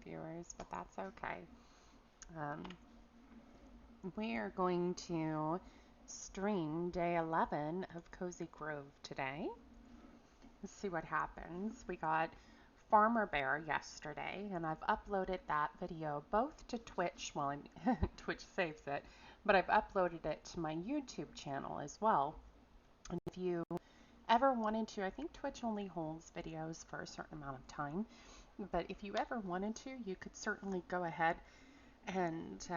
viewers, but that's okay. Um, we are going to stream day 11 of Cozy Grove today. Let's see what happens. We got Farmer Bear yesterday, and I've uploaded that video both to Twitch, well, Twitch saves it, but I've uploaded it to my YouTube channel as well. And if you ever wanted to, I think Twitch only holds videos for a certain amount of time, but if you ever wanted to, you could certainly go ahead and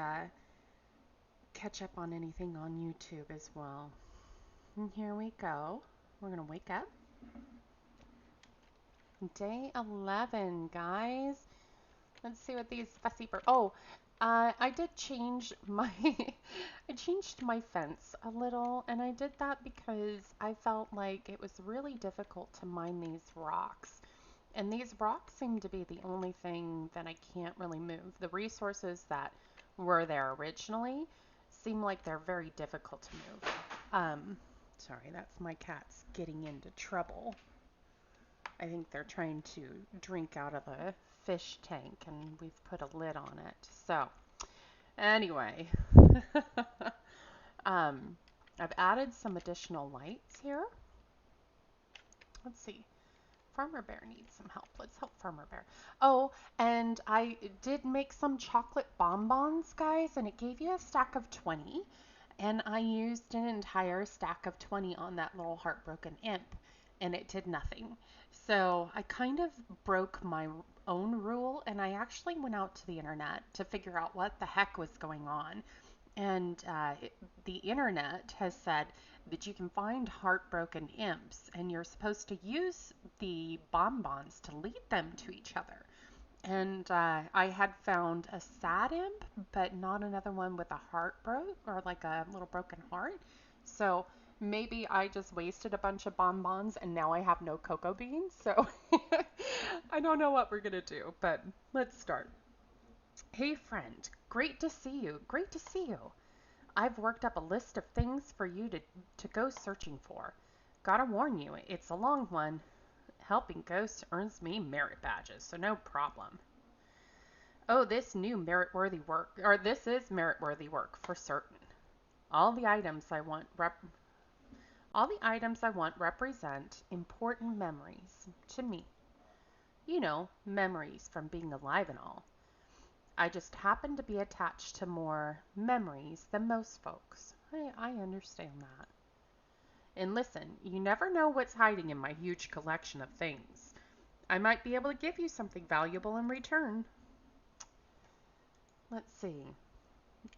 catch up on anything on YouTube as well. And here we go. We're going to wake up. Day 11, guys. Let's see what these fussy birds. Oh, I did change my I changed my fence a little, and I did that because I felt like it was really difficult to mine these rocks. And these rocks seem to be the only thing that I can't really move. The resources that were there originally seem like they're very difficult to move. Sorry, that's my cats getting into trouble. I think they're trying to drink out of the fish tank, and we've put a lid on it. So, anyway, I've added some additional lights here. Let's see. Farmer Bear needs some help. Let's help Farmer Bear. Oh, and I did make some chocolate bonbons, guys, and it gave you a stack of 20. And I used an entire stack of 20 on that little Heartbroken Imp, and it did nothing. So I kind of broke my own rule, and I actually went out to the internet to figure out what the heck was going on. And the internet has said that you can find heartbroken imps, and you're supposed to use the bonbons to lead them to each other. And I had found a sad imp, but not another one with a heart broke or like a little broken heart. So maybe I just wasted a bunch of bonbons and now I have no cocoa beans. So I don't know what we're going to do, but let's start. Hey friend, great to see you. Great to see you. I've worked up a list of things for you to go searching for. Gotta warn you, it's a long one. Helping ghosts earns me merit badges, so no problem. Oh, this is merit-worthy work for certain. All the items I want represent important memories to me. You know, memories from being alive and all. I just happen to be attached to more memories than most folks. I understand that. And listen, you never know what's hiding in my huge collection of things. I might be able to give you something valuable in return. Let's see.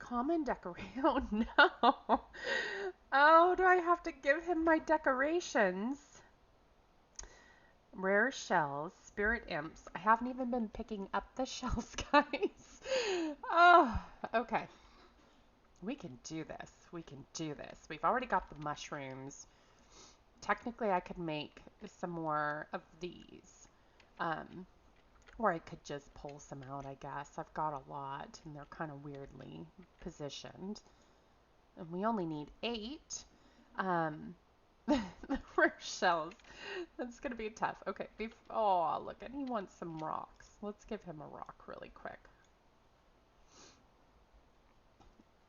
Common decoration. Oh no. Oh, do I have to give him my decorations? Rare shells, spirit imps. I haven't even been picking up the shells, guys. Oh, okay. We can do this. We can do this. We've already got the mushrooms. Technically, I could make some more of these. Or I could just pull some out, I guess. I've got a lot, and they're kind of weirdly positioned. And we only need 8. The rare shells. That's going to be tough. Okay. Oh, look, and he wants some rocks. Let's give him a rock really quick.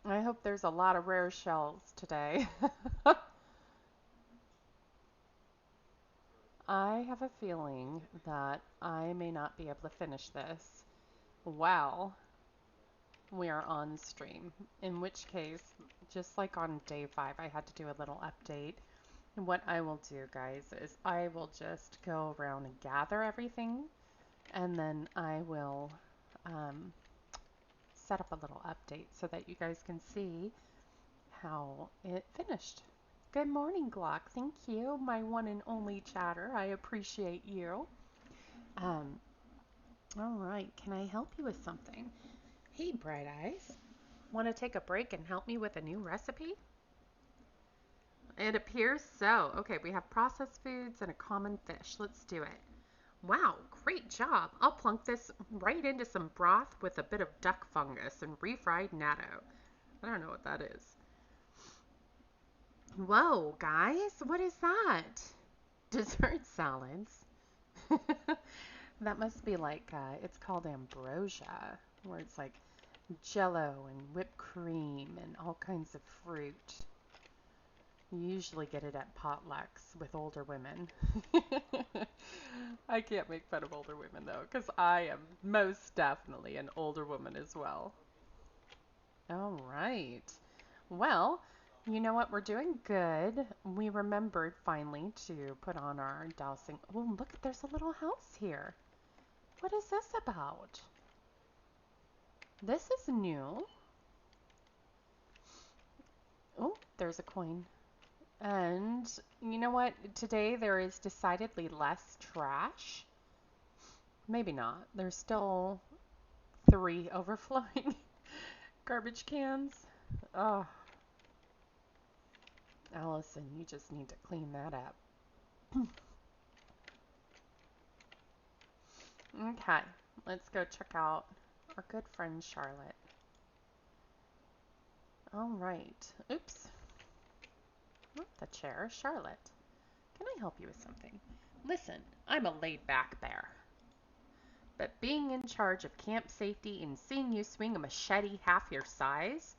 I hope there's a lot of rare shells today. I have a feeling that I may not be able to finish this while we are on stream. In which case, just like on day 5, I had to do a little update. And what I will do, guys, is I will just go around and gather everything, and then I will set up a little update so that you guys can see how it finished. Good morning, Glock. Thank you, my one and only chatter. I appreciate you. Um, all right, can I help you with something? Hey, Bright Eyes. Want to take a break and help me with a new recipe? It appears so. Okay, we have processed foods and a common fish. Let's do it. Wow, great job. I'll plunk this right into some broth with a bit of duck fungus and refried natto. I don't know what that is. Whoa, guys, what is that? Dessert salads. That must be like, it's called ambrosia, where it's like jello and whipped cream and all kinds of fruit. You usually get it at potlucks with older women. I can't make fun of older women though, because I am most definitely an older woman as well. All right. Well, you know what? We're doing good. We remembered finally to put on our dowsing. Oh, look, there's a little house here. What is this about? This is new. Oh, there's a coin. And you know what? Today there is decidedly less trash. Maybe not. There's still 3 overflowing garbage cans. Oh, Allison, you just need to clean that up. Okay, let's go check out our good friend Charlotte. All right. Oops. Not the chair. Charlotte, can I help you with something? Listen, I'm a laid-back bear, but being in charge of camp safety and seeing you swing a machete half your size,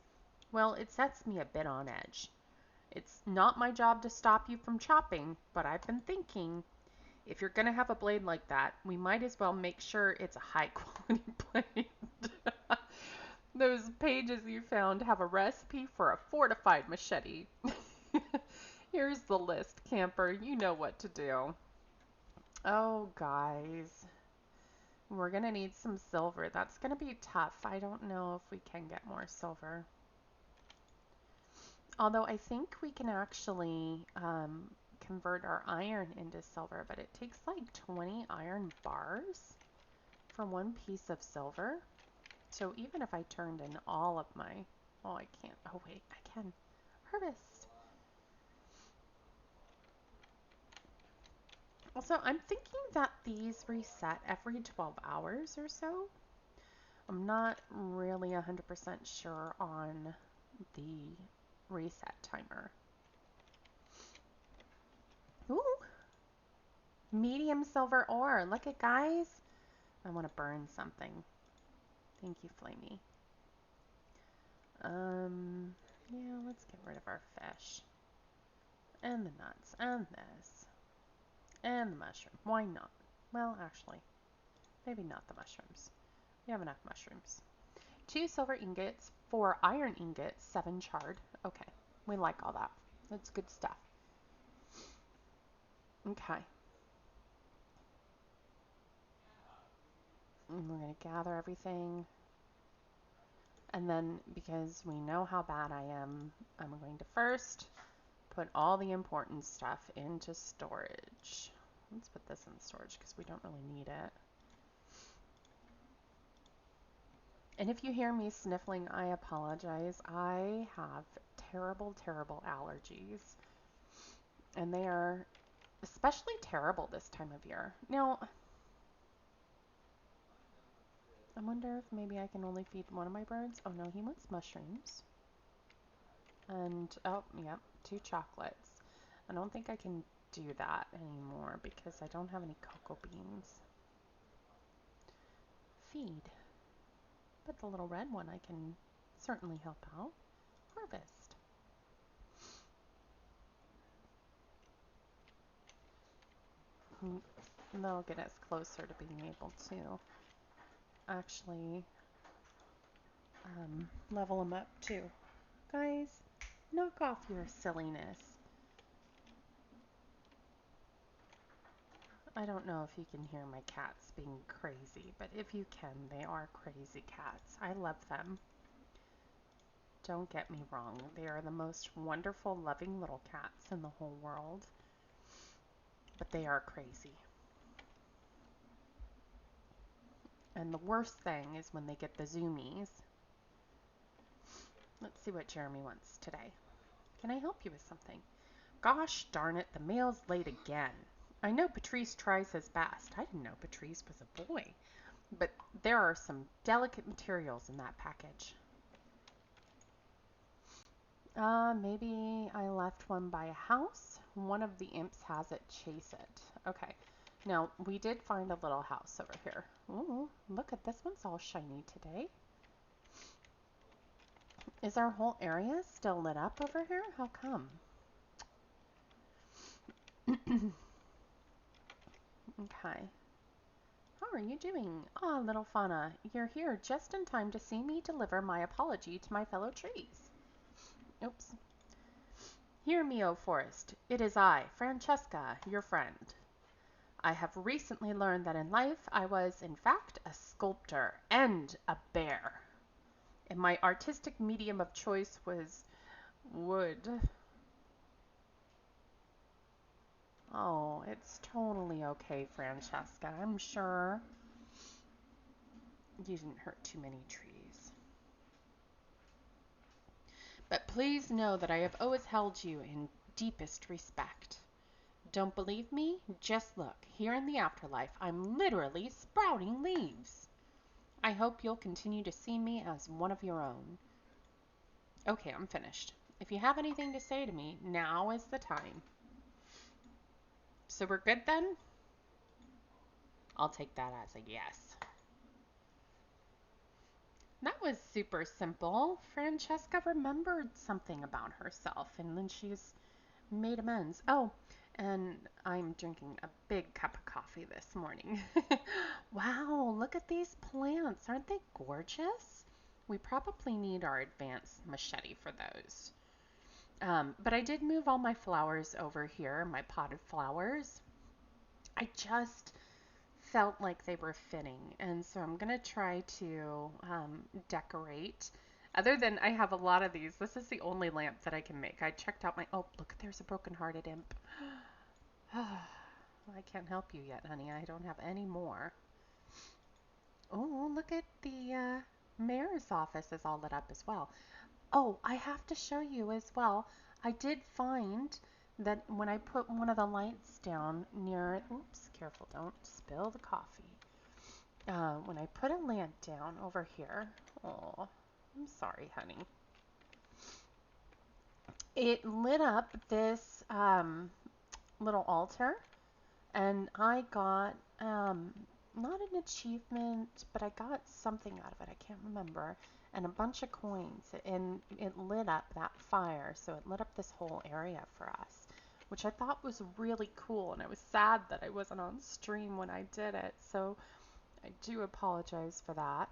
well, it sets me a bit on edge. It's not my job to stop you from chopping, but I've been thinking, if you're going to have a blade like that, we might as well make sure it's a high quality blade. Those pages you found have a recipe for a fortified machete. Here's the list, camper. You know what to do. Oh, guys. We're going to need some silver. That's going to be tough. I don't know if we can get more silver. Although I think we can actually convert our iron into silver, but it takes like 20 iron bars for 1 piece of silver. So even if I turned in all of my, oh, I can't. Oh, wait, I can. Harvest. Also, I'm thinking that these reset every 12 hours or so. I'm not really 100% sure on the reset timer. Ooh, medium silver ore. Look at, guys. I want to burn something. Thank you, Flamey. Yeah, let's get rid of our fish. And the nuts, and this. And the mushroom. Why not? Well, actually, maybe not the mushrooms. We have enough mushrooms. 2 silver ingots, 4 iron ingots, 7 charred. Okay, we like all that. That's good stuff. Okay. And we're going to gather everything. And then, because we know how bad I am, I'm going to first put all the important stuff into storage. Let's put this in storage because we don't really need it. And if you hear me sniffling, I apologize. I have terrible, terrible allergies. And they are especially terrible this time of year. Now, I wonder if maybe I can only feed one of my birds. Oh no, he wants mushrooms. And, oh, yep, 2 chocolates. I don't think I can do that anymore because I don't have any cocoa beans. Feed. But the little red one I can certainly help out. Harvest. And that'll get us closer to being able to actually level them up too. Guys, knock off your silliness. I don't know if you can hear my cats being crazy, but if you can, they are crazy cats. I love them. Don't get me wrong, they are the most wonderful, loving little cats in the whole world, but they are crazy. And the worst thing is when they get the zoomies. Let's see what Jeremy wants today. Can I help you with something? Gosh darn it, the mail's late again. I know Patrice tries his best. I didn't know Patrice was a boy. But there are some delicate materials in that package. Maybe I left one by a house. One of the imps has it. Chase it. Okay. Now, we did find a little house over here. Ooh, look at this one's all shiny today. Is our whole area still lit up over here? How come? Okay. How are you doing? Ah, little fauna, you're here just in time to see me deliver my apology to my fellow trees. Oops. Hear me, O forest. It is I, Francesca, your friend. I have recently learned that in life I was, in fact, a sculptor and a bear. And my artistic medium of choice was wood. Oh, it's totally okay, Francesca. I'm sure you didn't hurt too many trees. But please know that I have always held you in deepest respect. Don't believe me? Just look. Here in the afterlife, I'm literally sprouting leaves. I hope you'll continue to see me as one of your own. Okay, I'm finished. If you have anything to say to me, now is the time. So we're good then? I'll take that as a yes. That was super simple. Francesca remembered something about herself and then she's made amends. Oh, and I'm drinking a big cup of coffee this morning. Wow, look at these plants. Aren't they gorgeous? We probably need our advanced machete for those. But I did move all my flowers over here, my potted flowers. I just felt like they were fitting, and so I'm going to try to decorate. Other than I have a lot of these, this is the only lamp that I can make. I checked out my, oh, look, there's a broken-hearted imp. I can't help you yet, honey. I don't have any more. Oh, look at the mayor's office is all lit up as well. Oh, I have to show you as well. I did find that when I put one of the lights down near, oops, careful, don't spill the coffee. When I put a lamp down over here, oh, I'm sorry, honey. It lit up this little altar, and I got not an achievement, but I got something out of it. I can't remember. And a bunch of coins, and it lit up that fire, so it lit up this whole area for us, which I thought was really cool, and I was sad that I wasn't on stream when I did it, so I do apologize for that.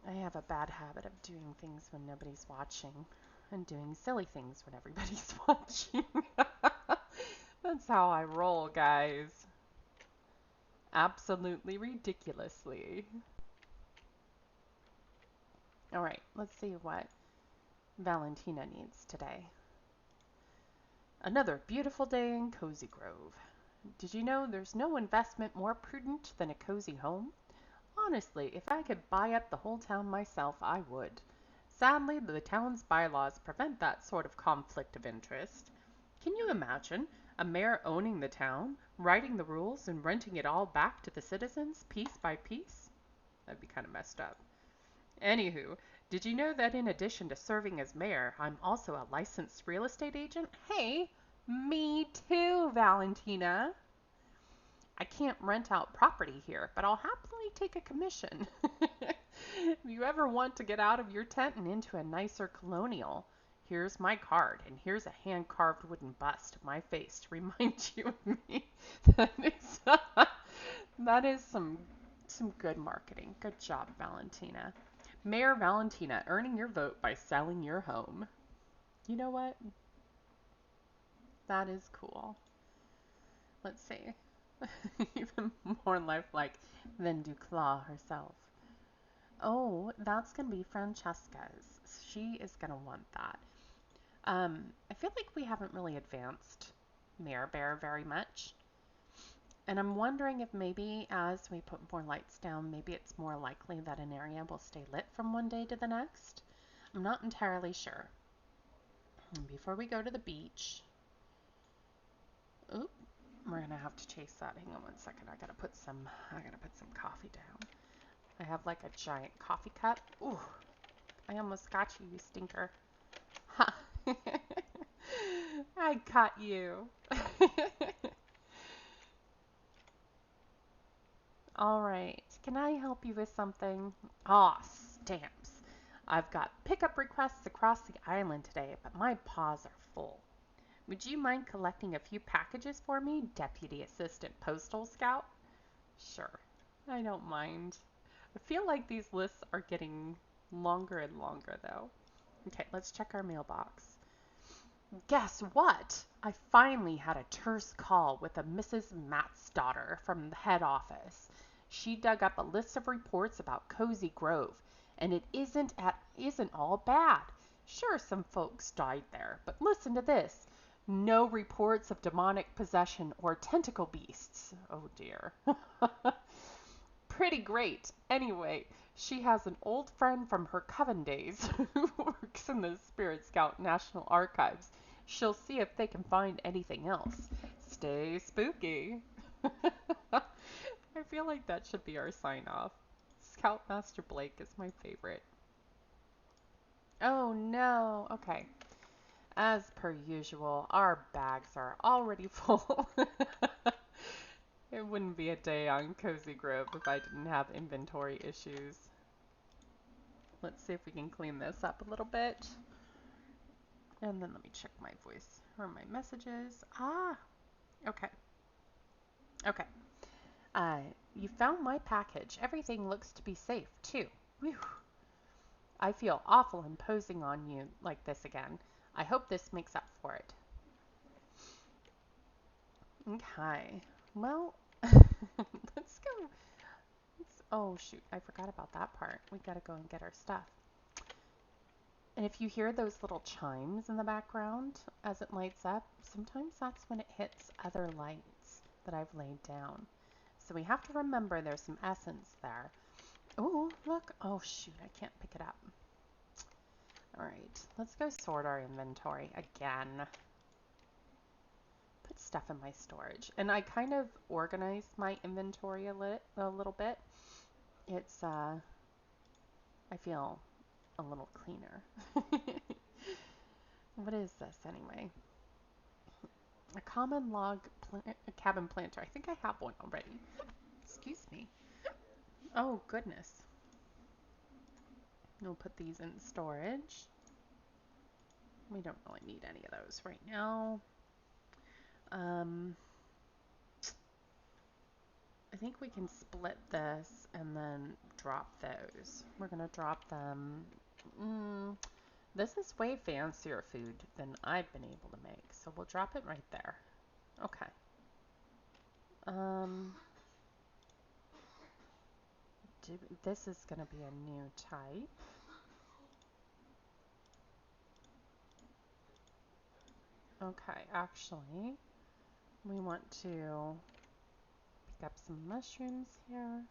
I have a bad habit of doing things when nobody's watching, and doing silly things when everybody's watching. That's how I roll, guys. Absolutely ridiculously. Alright, let's see what Valentina needs today. Another beautiful day in Cozy Grove. Did you know there's no investment more prudent than a cozy home? Honestly, if I could buy up the whole town myself, I would. Sadly, the town's bylaws prevent that sort of conflict of interest. Can you imagine a mayor owning the town, writing the rules, and renting it all back to the citizens piece by piece? That'd be kind of messed up. Anywho, did you know that in addition to serving as mayor, I'm also a licensed real estate agent? Hey, me too, Valentina. I can't rent out property here, but I'll happily take a commission. If you ever want to get out of your tent and into a nicer colonial, here's my card, and here's a hand-carved wooden bust of my face to remind you of me. That is some good marketing. Good job, Valentina. Mayor Valentina, earning your vote by selling your home. You know what? That is cool. Let's see. Even more lifelike than Duclaw herself. Oh, that's going to be Francesca's. She is going to want that. I feel like we haven't really advanced Mayor Bear very much. And I'm wondering if maybe as we put more lights down, maybe it's more likely that an area will stay lit from one day to the next. I'm not entirely sure. And before we go to the beach, oop, we're gonna have to chase that. Hang on one second. I gotta put some coffee down. I have like a giant coffee cup. Ooh, I almost got you, you stinker. Ha! I caught you. All right. Can I help you with something? Ah, stamps. I've got pickup requests across the island today, but my paws are full. Would you mind collecting a few packages for me, Deputy Assistant Postal Scout? Sure. I don't mind. I feel like these lists are getting longer and longer, though. Okay, let's check our mailbox. Guess what? I finally had a terse call with a Mrs. Matt's daughter from the head office. She dug up a list of reports about Cozy Grove, and it isn't all bad. Sure, some folks died there, but listen to this. No reports of demonic possession or tentacle beasts. Oh dear. Pretty great. Anyway, she has an old friend from her coven days who works in the Spirit Scout National Archives. She'll see if they can find anything else. Stay spooky. I feel like that should be our sign off. Scoutmaster Blake is my favorite. Oh no. Okay. As per usual, our bags are already full. It wouldn't be a day on Cozy Grove if I didn't have inventory issues. Let's see if we can clean this up a little bit. And then let me check my voice or my messages. Ah, okay. Okay. You found my package. Everything looks to be safe, too. Whew. I feel awful imposing on you like this again. I hope this makes up for it. Okay. Well, let's go. Oh, shoot. I forgot about that part. We gotta go and get our stuff. And if you hear those little chimes in the background as it lights up, sometimes that's when it hits other lights that I've laid down. So we have to remember there's some essence there. Oh, look. Oh, shoot. I can't pick it up. All right. Let's go sort our inventory again. Put stuff in my storage. And I kind of organized my inventory a little bit. It's, I feel a little cleaner. What is this anyway? A common log a cabin planter. I think I have one already. Excuse me. Oh, goodness. We'll put these in storage. We don't really need any of those right now. I think we can split this and then drop those. We're going to drop them. This is way fancier food than I've been able to make, so we'll drop it right there. Okay. This is going to be a new type. Okay, actually, we want to pick up some mushrooms here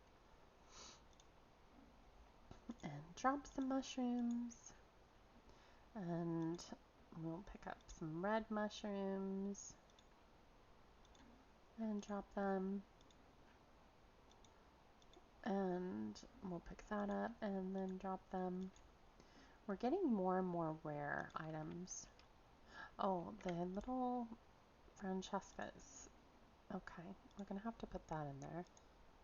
and drop some mushrooms. And we'll pick up some red mushrooms and drop them. And we'll pick that up and then drop them. We're getting more and more rare items. Oh, the little Francescas. Okay, we're going to have to put that in there.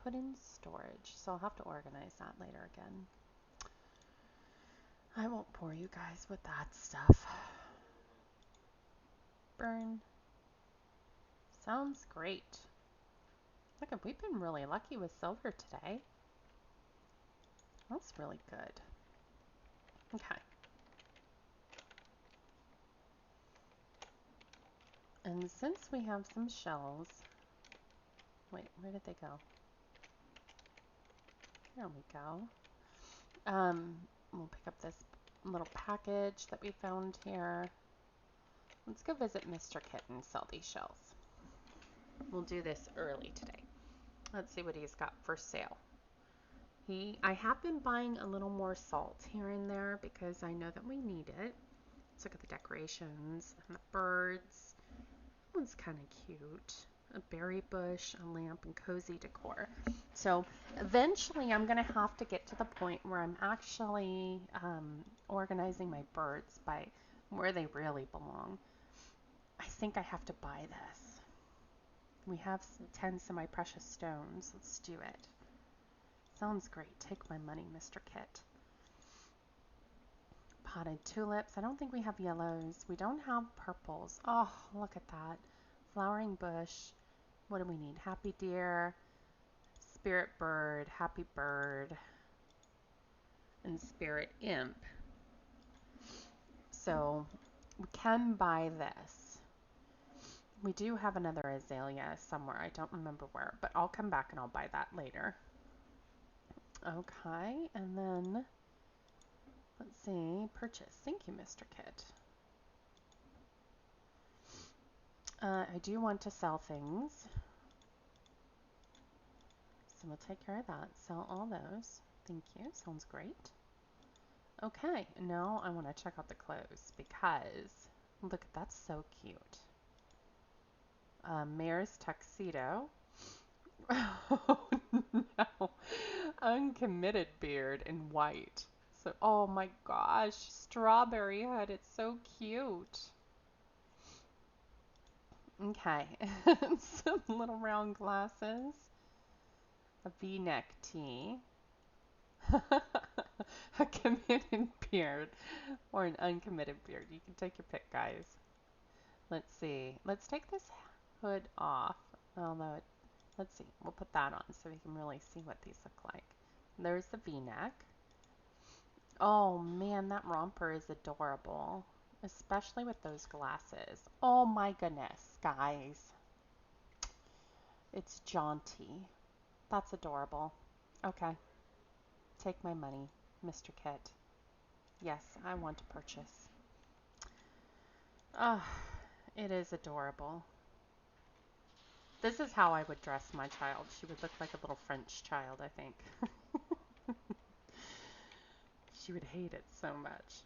Put in storage, so I'll have to organize that later again. I won't bore you guys with that stuff. Burn. Sounds great. Look, we've been really lucky with silver today. That's really good. Okay. And since we have some shells, wait, where did they go? There we go. We'll pick up this little package that we found here. Let's go visit Mr. Kit and sell these shells. We'll do this early today. Let's see what he's got for sale. I have been buying a little more salt here and there because I know that we need it. Let's look at the decorations and the birds. That one's kind of cute. A berry bush, a lamp, and cozy decor. So eventually I'm going to have to get to the point where I'm actually organizing my birds by where they really belong. I think I have to buy this. We have 10 semi-precious stones. Let's do it. Sounds great. Take my money, Mr. Kit. Potted tulips. I don't think we have yellows. We don't have purples. Oh, look at that. Flowering bush. What do we need? Happy deer, spirit bird, happy bird, and spirit imp. So we can buy this. We do have another azalea somewhere. I don't remember where, but I'll come back and I'll buy that later. Okay, and then let's see, purchase. Thank you, Mr. Kit. I do want to sell things. So we'll take care of that. Sell all those. Thank you. Sounds great. Okay, now I want to check out the clothes because look, that's so cute. Mayor's tuxedo. Oh no. Uncommitted beard in white. So, oh my gosh, strawberry hood. It's so cute. Okay, some little round glasses. A V-neck tee. A committed beard or an uncommitted beard. You can take your pick, guys. Let's see. Let's take this hood off. Although, let's see. We'll put that on so we can really see what these look like. There's the V-neck. Oh man, that romper is adorable. Especially with those glasses. Oh my goodness, guys. It's jaunty. That's adorable. Okay. Take my money, Mr. Kit. Yes, I want to purchase. Ah, it is adorable. This is how I would dress my child. She would look like a little French child, I think. She would hate it so much.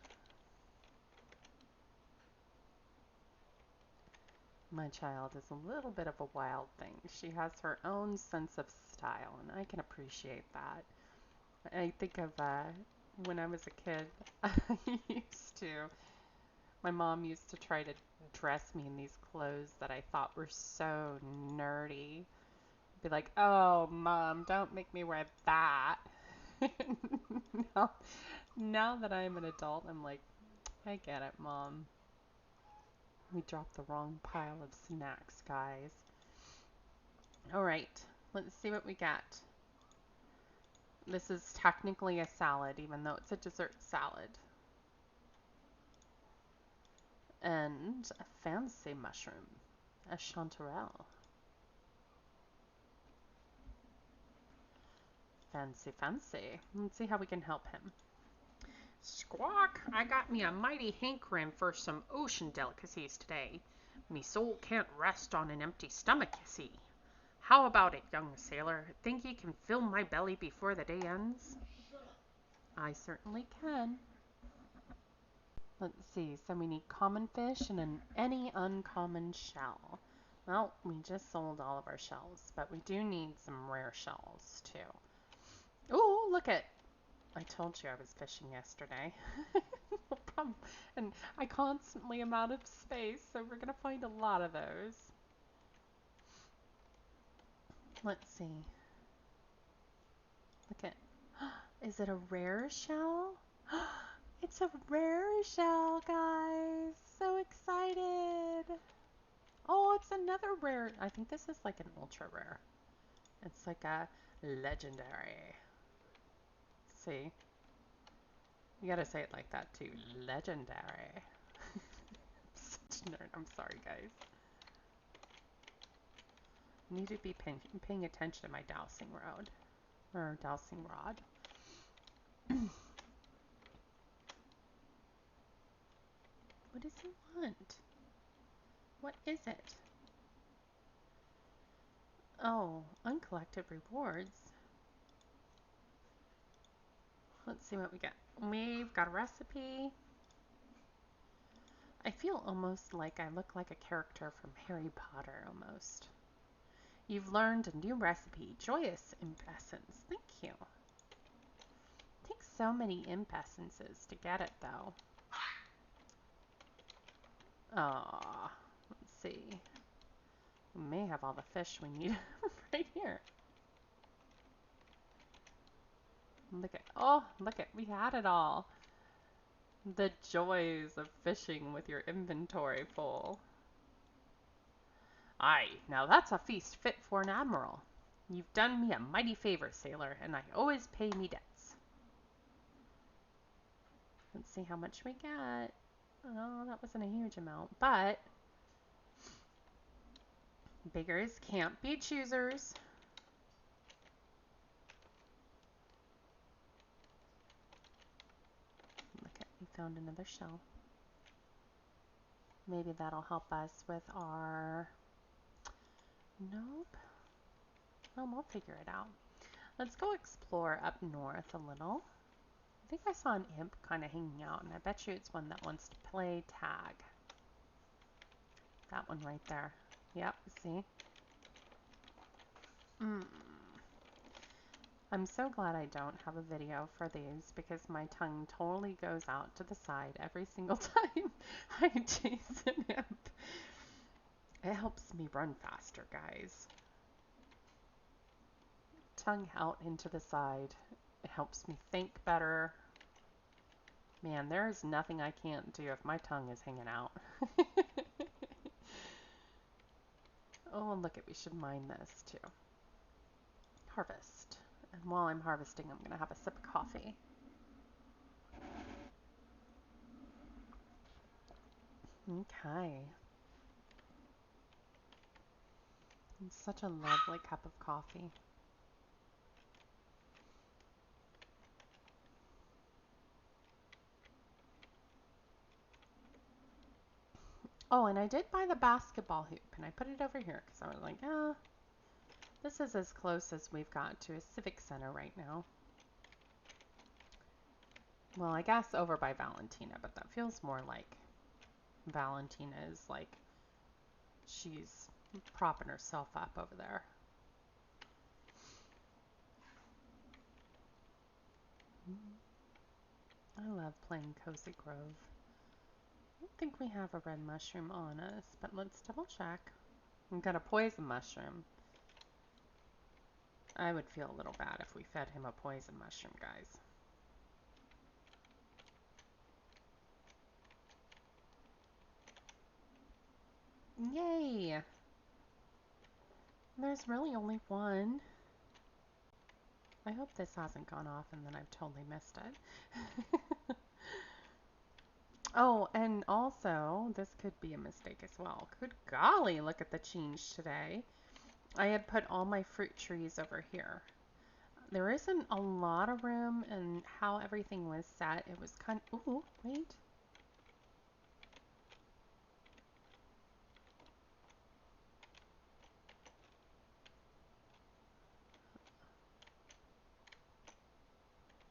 My child is a little bit of a wild thing. She has her own sense of style, and I can appreciate that. I think of when I was a kid, my mom used to try to dress me in these clothes that I thought were so nerdy. Be like, oh, Mom, don't make me wear that. now, now that I'm an adult, I'm like, I get it, Mom. We dropped the wrong pile of snacks, guys. All right, let's see what we got. This is technically a salad, even though it's a dessert salad. And a fancy mushroom, a chanterelle. Fancy, fancy. Let's see how we can help him. Squawk, I got me a mighty hankering for some ocean delicacies today. Me soul can't rest on an empty stomach, you see. How about it, young sailor? Think ye can fill my belly before the day ends? I certainly can. Let's see, so we need common fish and any uncommon shell. Well, we just sold all of our shells, but we do need some rare shells too. Oh, look at, I told you I was fishing yesterday. No problem. And I constantly am out of space, so we're going to find a lot of those. Let's see. Look at, is it a rare shell? It's a rare shell, guys. So excited. Oh, it's another rare. I think this is like an ultra rare. It's like a legendary. See? You gotta say it like that too. Legendary. Such a nerd. I'm sorry, guys. Need to be paying attention to my dowsing rod. Or dowsing rod. What does he want? What is it? Oh, uncollected rewards. Let's see what we get. We've got a recipe. I feel almost like I look like a character from Harry Potter almost. You've learned a new recipe, joyous imp essence. Thank you. It takes so many imp essences to get it though. Aw, let's see. We may have all the fish we need right here. Look at, we had it all. The joys of fishing with your inventory full. Aye, now that's a feast fit for an admiral. You've done me a mighty favor, sailor, and I always pay me debts. Let's see how much we get. Oh, that wasn't a huge amount, but beggars can't be choosers. Look at, we found another shell. Maybe that'll help us with our... Nope. Oh, we'll figure it out. Let's go explore up north a little. I think I saw an imp kind of hanging out, and I bet you it's one that wants to play tag. That one right there. Yep, see? I'm so glad I don't have a video for these because my tongue totally goes out to the side every single time I chase an imp. It helps me run faster, guys. Tongue out into the side. It helps me think better. Man, there is nothing I can't do if my tongue is hanging out. Oh, look it, we should mine this too. Harvest. And while I'm harvesting, I'm going to have a sip of coffee. Okay. It's such a lovely cup of coffee. Oh, and I did buy the basketball hoop, and I put it over here because I was like, this is as close as we've got to a civic center right now. Well, I guess over by Valentina, but that feels more like Valentina is like she's propping herself up over there. I love playing Cozy Grove. I don't think we have a red mushroom on us, but let's double check. We've got a poison mushroom. I would feel a little bad if we fed him a poison mushroom, guys. Yay! There's really only one. I hope this hasn't gone off and then I've totally missed it. Oh, and also, this could be a mistake as well. Good golly, look at the change today. I had put all my fruit trees over here. There isn't a lot of room, and how everything was set, it was kind of... Ooh, wait.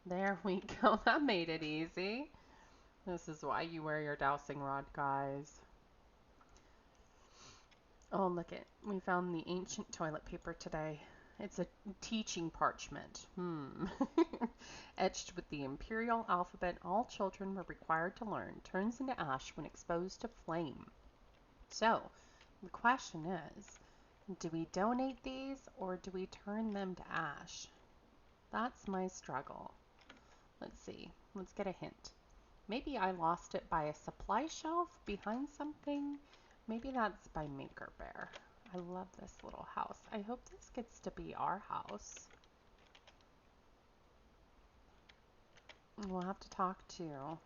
There we go. That made it easy. This is why you wear your dowsing rod, guys. Oh, look it. We found the ancient toilet paper today. It's a teaching parchment. Etched with the imperial alphabet all children were required to learn turns into ash when exposed to flame. So, the question is, do we donate these or do we turn them to ash? That's my struggle. Let's see. Let's get a hint. Maybe I lost it by a supply shelf behind something. Maybe that's by Maker Bear. I love this little house. I hope this gets to be our house. We'll have to talk to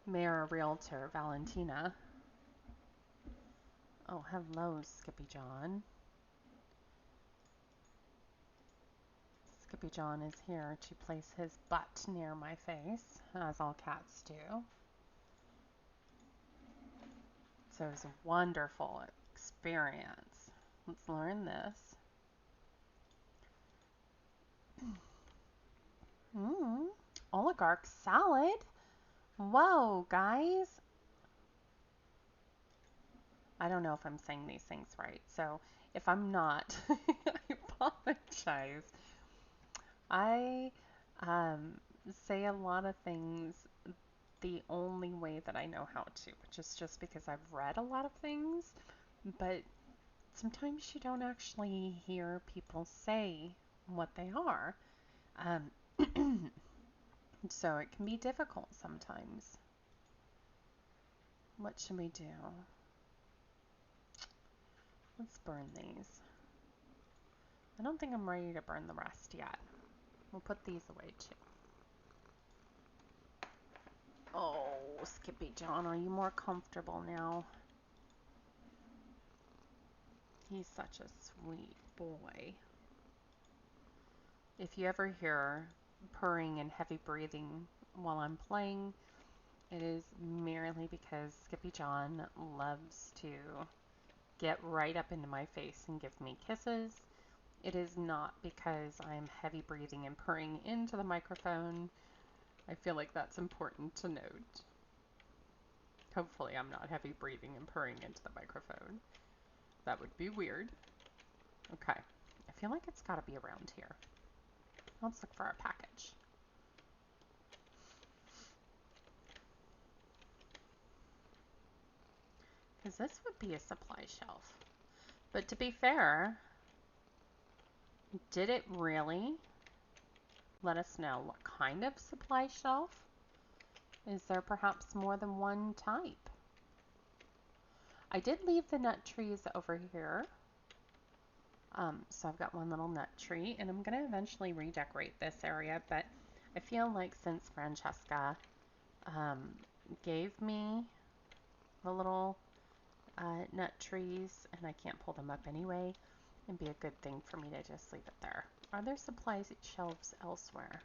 Mayor Realtor Valentina. Oh, hello, Skippy John. Skippy John is here to place his butt near my face, as all cats do. So it was a wonderful experience. Let's learn this. Oligarch salad? Whoa, guys. I don't know if I'm saying these things right, so if I'm not, I apologize. I say a lot of things the only way that I know how to, which is just because I've read a lot of things, but sometimes you don't actually hear people say what they are. So it can be difficult sometimes. What should we do? Let's burn these. I don't think I'm ready to burn the rest yet. We'll put these away too. Oh, Skippy John, are you more comfortable now? He's such a sweet boy. If you ever hear purring and heavy breathing while I'm playing, it is merely because Skippy John loves to get right up into my face and give me kisses. It is not because I'm heavy breathing and purring into the microphone. I feel like that's important to note. Hopefully I'm not heavy breathing and purring into the microphone. That would be weird. Okay, I feel like it's got to be around here. Let's look for our package. Because this would be a supply shelf. But to be fair, did it really let us know what kind of supply shelf? Is there perhaps more than one type? I did leave the nut trees over here. So I've got one little nut tree, and I'm going to eventually redecorate this area, but I feel like since Francesca gave me the little nut trees, and I can't pull them up anyway, it'd be a good thing for me to just leave it there. Are there supply shelves elsewhere?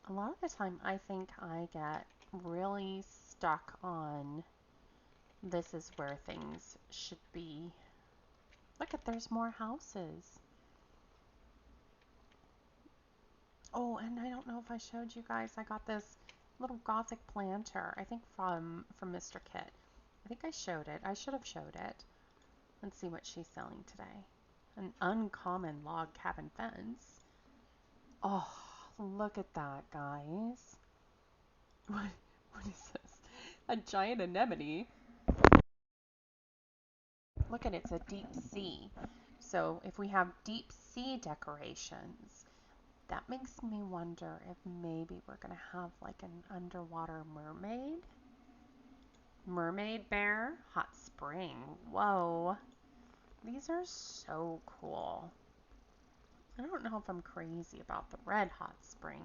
A lot of the time I think I get really stuck on this is where things should be. Look at, there's more houses. Oh, and I don't know if I showed you guys, I got this little gothic planter, I think from Mr. Kit. I think I showed it. I should have showed it. Let's see what she's selling today. An uncommon log cabin fence. Oh, look at that, guys. What is this? A giant anemone. Look at it, it's a deep sea. So if we have deep sea decorations, that makes me wonder if maybe we're going to have like an underwater mermaid. Mermaid bear, hot spring. Whoa. These are so cool. I don't know if I'm crazy about the red hot spring,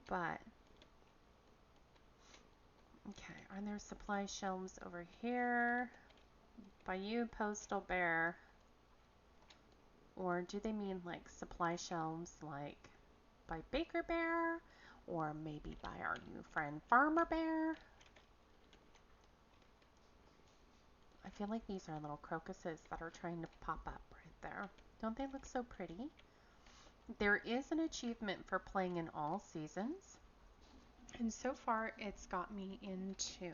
but okay, are there supply shelves over here by you, Postal Bear? Or do they mean like supply shelves like by Baker Bear? Or maybe by our new friend Farmer Bear? I feel like these are little crocuses that are trying to pop up right there. Don't they look so pretty? There is an achievement for playing in all seasons. And so far it's got me in 2.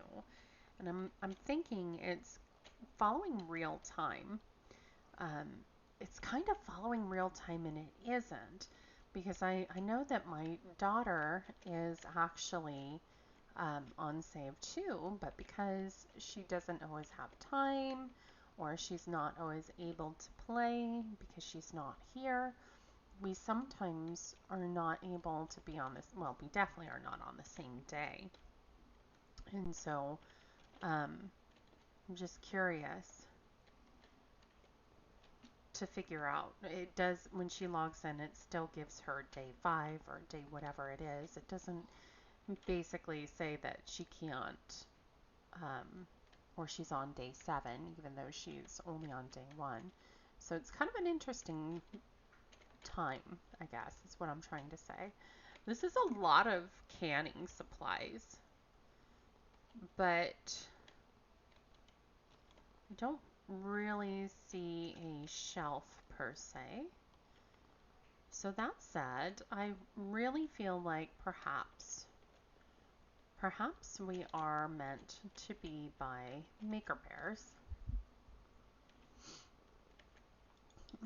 And I'm thinking it's following real time. Um, it's kind of following real time and it isn't, because I know that my daughter is actually on save too, but because she doesn't always have time or she's not always able to play because she's not here, we sometimes are not able to be on this. Well, we definitely are not on the same day. And so I'm just curious to figure out. It does, when she logs in, it still gives her day 5 or day whatever it is. It doesn't basically say that she can't, or she's on day 7, even though she's only on day 1. So it's kind of an interesting time, I guess, is what I'm trying to say. This is a lot of canning supplies, but I don't really see a shelf per se. So that said, I really feel like perhaps we are meant to be by Maker Bears.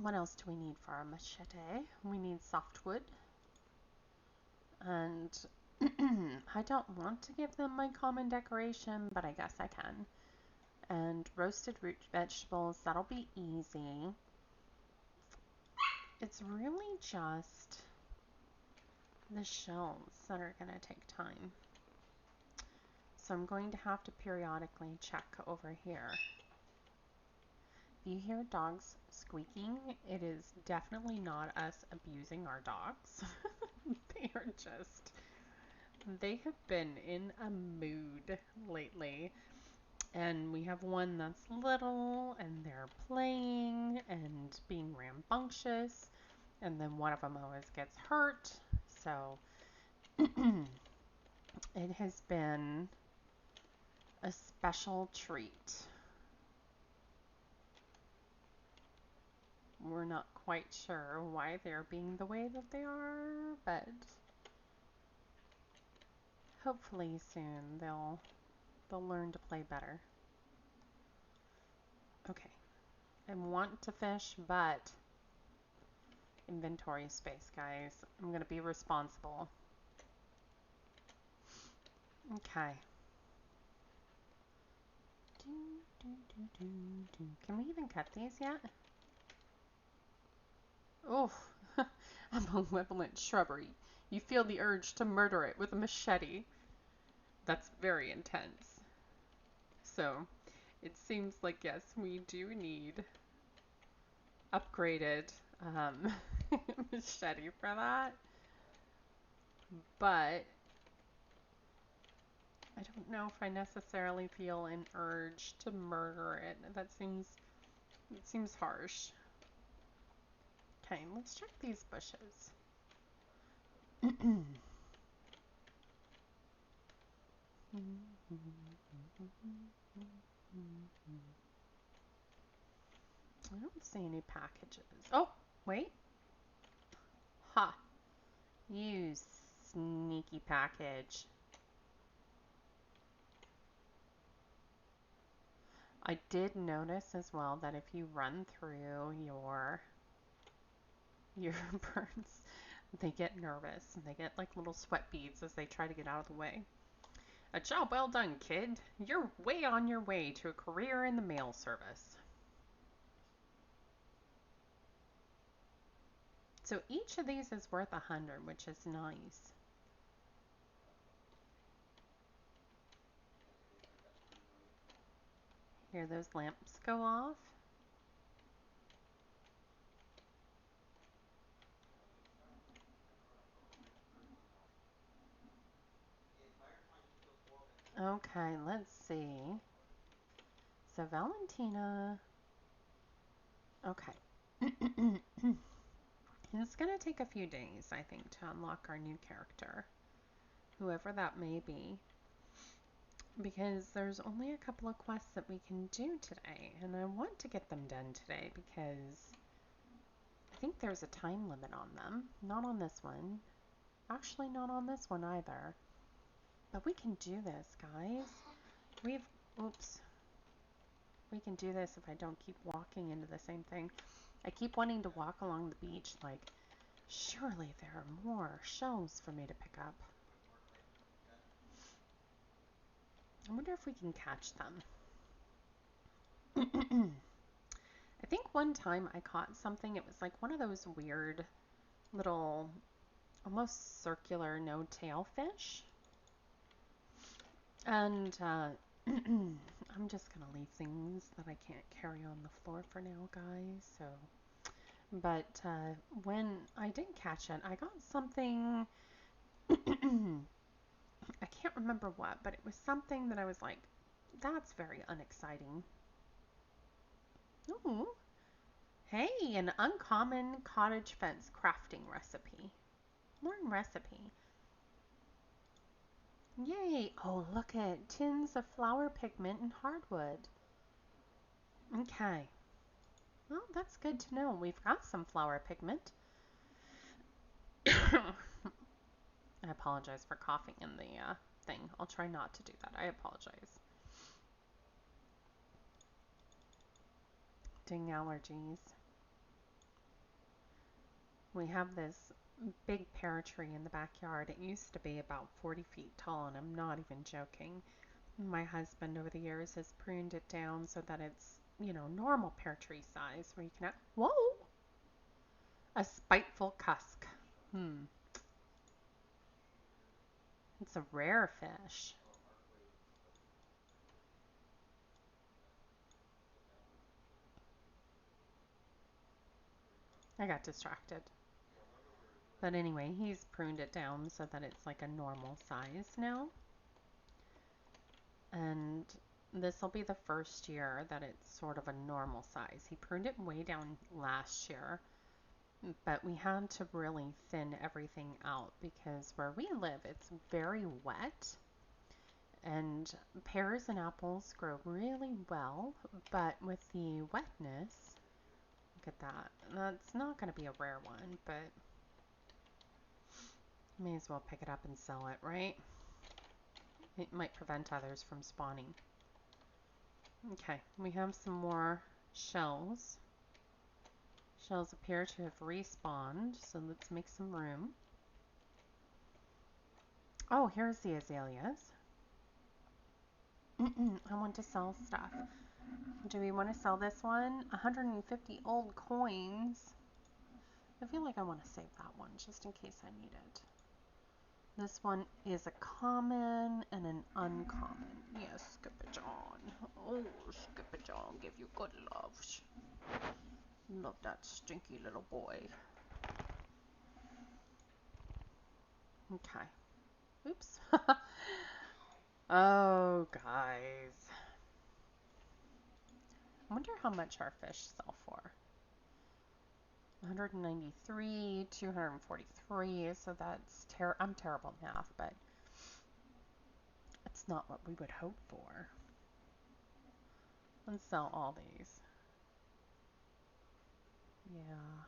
What else do we need for our machete? We need softwood. And I don't want to give them my common decoration, but I guess I can. And roasted root vegetables, that'll be easy. It's really just the shells that are going to take time. So I'm going to have to periodically check over here. If you hear dogs squeaking, it is definitely not us abusing our dogs. They have been in a mood lately. And we have one that's little and they're playing and being rambunctious. And then one of them always gets hurt. So it has been a special treat. We're not quite sure why they're being the way that they are, but hopefully soon they'll learn to play better. Okay, I want to fish, but inventory space, guys. I'm going to be responsible. Okay. Can we even cut these yet? Oh, a malevolent shrubbery. You feel the urge to murder it with a machete. That's very intense. So, it seems like, yes, we do need upgraded machete for that. But I don't know if I necessarily feel an urge to murder it. It seems harsh. Okay, let's check these bushes. I don't see any packages. Oh, wait. Ha. You sneaky package. I did notice as well that if you run through your birds, they get nervous and they get like little sweat beads as they try to get out of the way. A job well done, kid. You're way on your way to a career in the mail service. So each of these is worth 100, which is nice. Hear those lamps go off? Okay, let's see. So Valentina. Okay. It's going to take a few days, I think, to unlock our new character, whoever that may be, because there's only a couple of quests that we can do today, and I want to get them done today because I think there's a time limit on them. Not on this one. Actually, not on this one either. But we can do this, guys. Oops. We can do this if I don't keep walking into the same thing. I keep wanting to walk along the beach like, surely there are more shells for me to pick up. I wonder if we can catch them. I think one time I caught something. It was like one of those weird little, almost circular no-tail fish. And I'm just going to leave things that I can't carry on the floor for now, guys. So, but when I did catch it, I got something. I can't remember what, but it was something that I was like, that's very unexciting. Ooh. Hey, an uncommon cottage fence crafting recipe. Learn recipe. Yay! Oh, look at tins of flower pigment and hardwood. Okay. Well, that's good to know. We've got some flower pigment. I apologize for coughing in the thing. I'll try not to do that. I apologize. Dang allergies. We have this big pear tree in the backyard. It used to be about 40 feet tall, and I'm not even joking. My husband over the years has pruned it down so that it's, normal pear tree size where you can whoa! A spiteful cusk. It's a rare fish. I got distracted. But anyway, he's pruned it down so that it's like a normal size now. And this will be the first year that it's sort of a normal size. He pruned it way down last year, but we had to really thin everything out because where we live, it's very wet. And pears and apples grow really well, but with the wetness, look at that. That's not going to be a rare one, but may as well pick it up and sell it, right? It might prevent others from spawning. Okay, we have some more shells. Shells appear to have respawned, so let's make some room. Oh, here's the azaleas. I want to sell stuff. Do we want to sell this one? 150 old coins. I feel like I want to save that one just in case I need it. This one is a common and an uncommon. Yes, Skipper-John. Oh, Skipper-John, give you good love. Love that stinky little boy. Okay. Oops. Oh, guys. I wonder how much our fish sell for. 193, 243, so that's I'm terrible at math, but it's not what we would hope for. Let's sell all these. Yeah,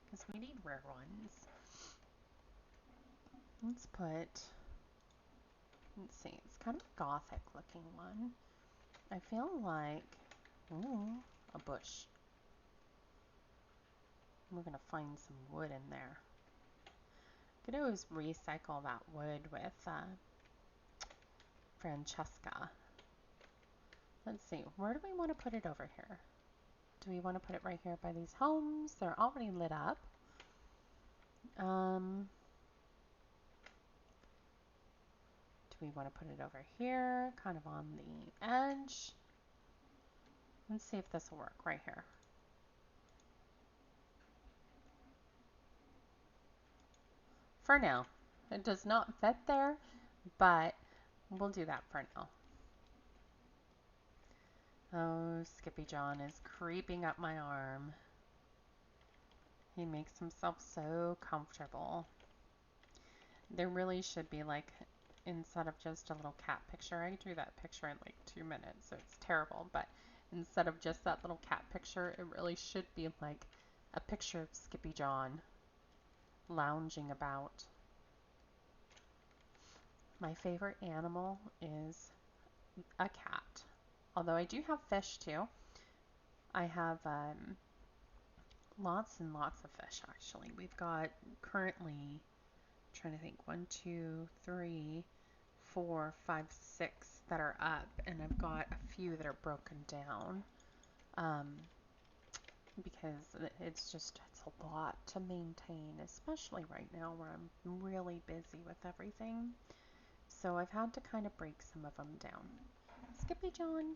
because we need rare ones. Let's see, it's kind of a gothic looking one. I feel like, ooh, a bush. We're going to find some wood in there. Could always recycle that wood with Francesca. Let's see, where do we want to put it over here? Do we want to put it right here by these homes? They're already lit up. Do we want to put it over here, kind of on the edge? Let's see if this will work right here. For now. It does not fit there, but we'll do that for now. Oh, Skippy John is creeping up my arm. He makes himself so comfortable. There really should be like, instead of just a little cat picture, I drew that picture in like 2 minutes, so it's terrible, but instead of just that little cat picture, it really should be like a picture of Skippy John lounging about. My favorite animal is a cat, although I do have fish too. I have lots and lots of fish actually. We've got currently, I'm trying to think, 1, 2, 3, 4, 5, 6 that are up, and I've got a few that are broken down because it's a lot to maintain, especially right now where I'm really busy with everything. So I've had to kind of break some of them down. Skippy John,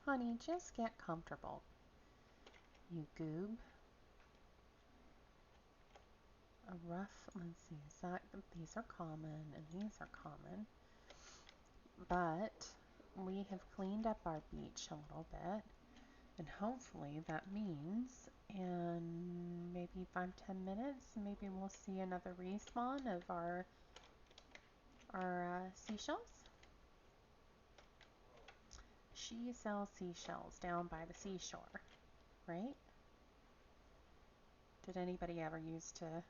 honey, just get comfortable. You goob. A rough, let's see, these are common and these are common. But we have cleaned up our beach a little bit, and hopefully that means in maybe 5-10 minutes, maybe we'll see another respawn of our seashells. She sells seashells down by the seashore, right? Did anybody ever used to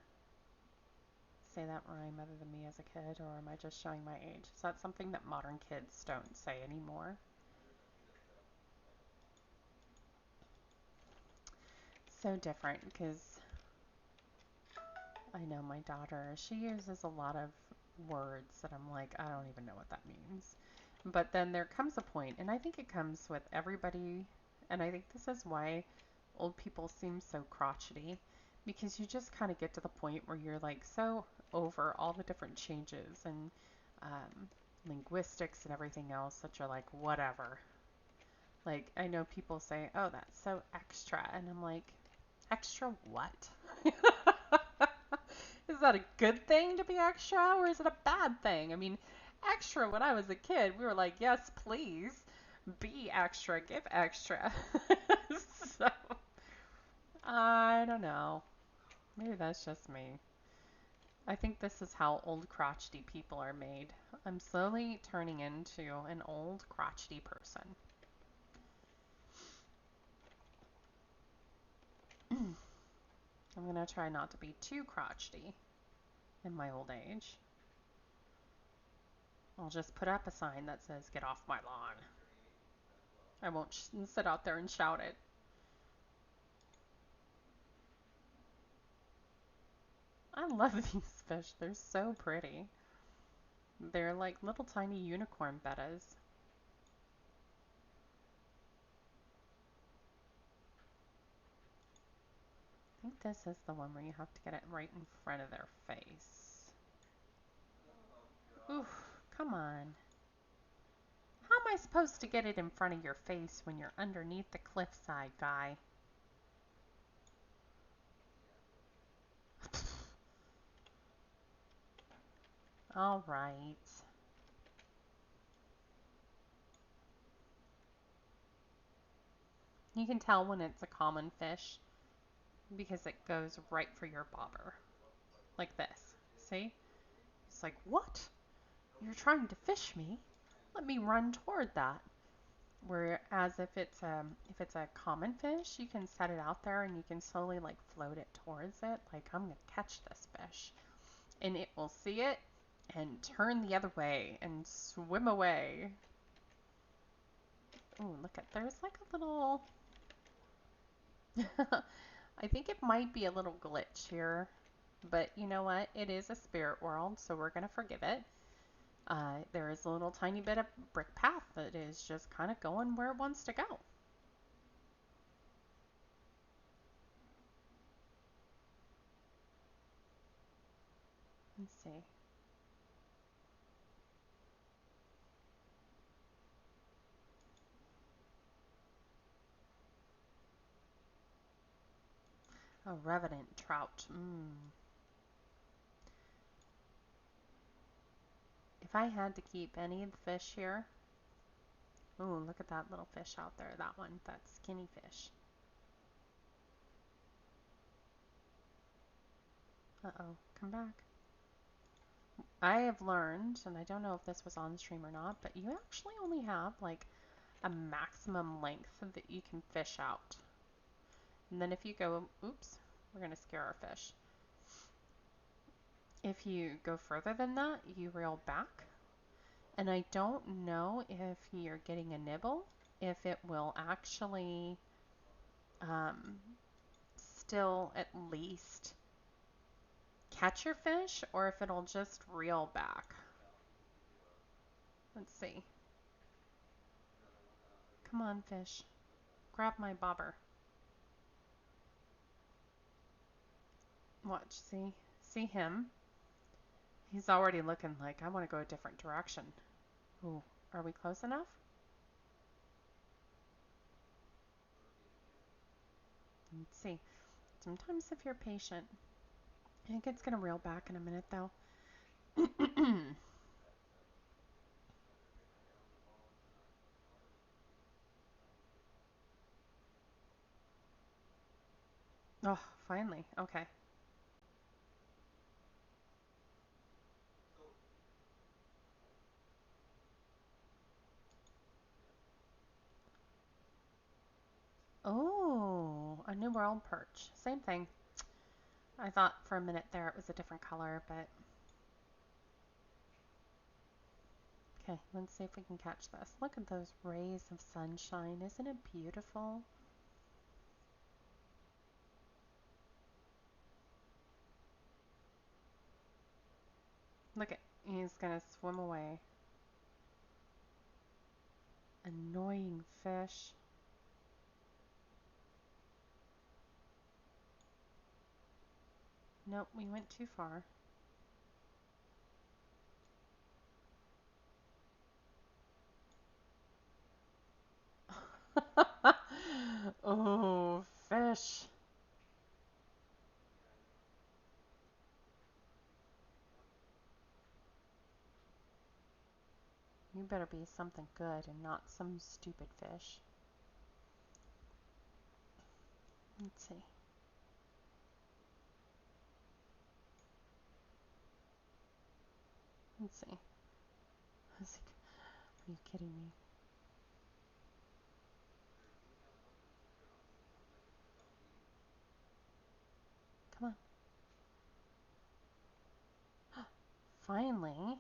say that rhyme other than me as a kid, or am I just showing my age? Is that something that modern kids don't say anymore? So different, because I know my daughter, she uses a lot of words that I'm like, I don't even know what that means. But then there comes a point, and I think it comes with everybody, and I think this is why old people seem so crotchety, because you just kind of get to the point where you're like so over all the different changes and um, linguistics and everything else that you're like, whatever. Like, I know people say, oh, that's so extra. And I'm like, extra what? Is that a good thing to be extra or is it a bad thing? I mean, extra when I was a kid, we were like, yes, please be extra, give extra. So, I don't know. Maybe that's just me. I think this is how old crotchety people are made. I'm slowly turning into an old crotchety person. I'm going to try not to be too crotchety in my old age. I'll just put up a sign that says, get off my lawn. I won't sit out there and shout it. I love these fish. They're so pretty. They're like little tiny unicorn bettas. I think this is the one where you have to get it right in front of their face. Oof, come on. How am I supposed to get it in front of your face when you're underneath the cliffside, guy? All right. You can tell when it's a common fish because it goes right for your bobber. Like this. See? It's like, what? You're trying to fish me? Let me run toward that. Whereas if it's a common fish, you can set it out there and you can slowly like float it towards it. Like, I'm gonna catch this fish. And it will see it and turn the other way and swim away. Oh, look at, there's like a little, I think it might be a little glitch here, but you know what? It is a spirit world, so we're gonna forgive it. There is a little tiny bit of brick path that is just kind of going where it wants to go. Let's see. A revenant trout. If I had to keep any of the fish here, ooh, look at that little fish out there. That one, that skinny fish. Uh-oh, come back. I have learned, and I don't know if this was on stream or not, but you actually only have like a maximum length that you can fish out. And then if you go, oops, we're going to scare our fish. If you go further than that, you reel back. And I don't know if you're getting a nibble, if it will actually um, still at least catch your fish, or if it'll just reel back. Let's see. Come on, fish. Grab my bobber. Watch, see? See him? He's already looking like, I want to go a different direction. Ooh, are we close enough? Let's see. Sometimes if you're patient, I think it's going to reel back in a minute though. Oh, finally. Okay. Oh, a new world perch. Same thing. I thought for a minute there it was a different color, but okay, let's see if we can catch this. Look at those rays of sunshine. Isn't it beautiful? Look at, he's gonna swim away. Annoying fish. Nope, we went too far. Oh, fish. You better be something good and not some stupid fish. Let's see. Let's see. Are you kidding me? Come on. Finally.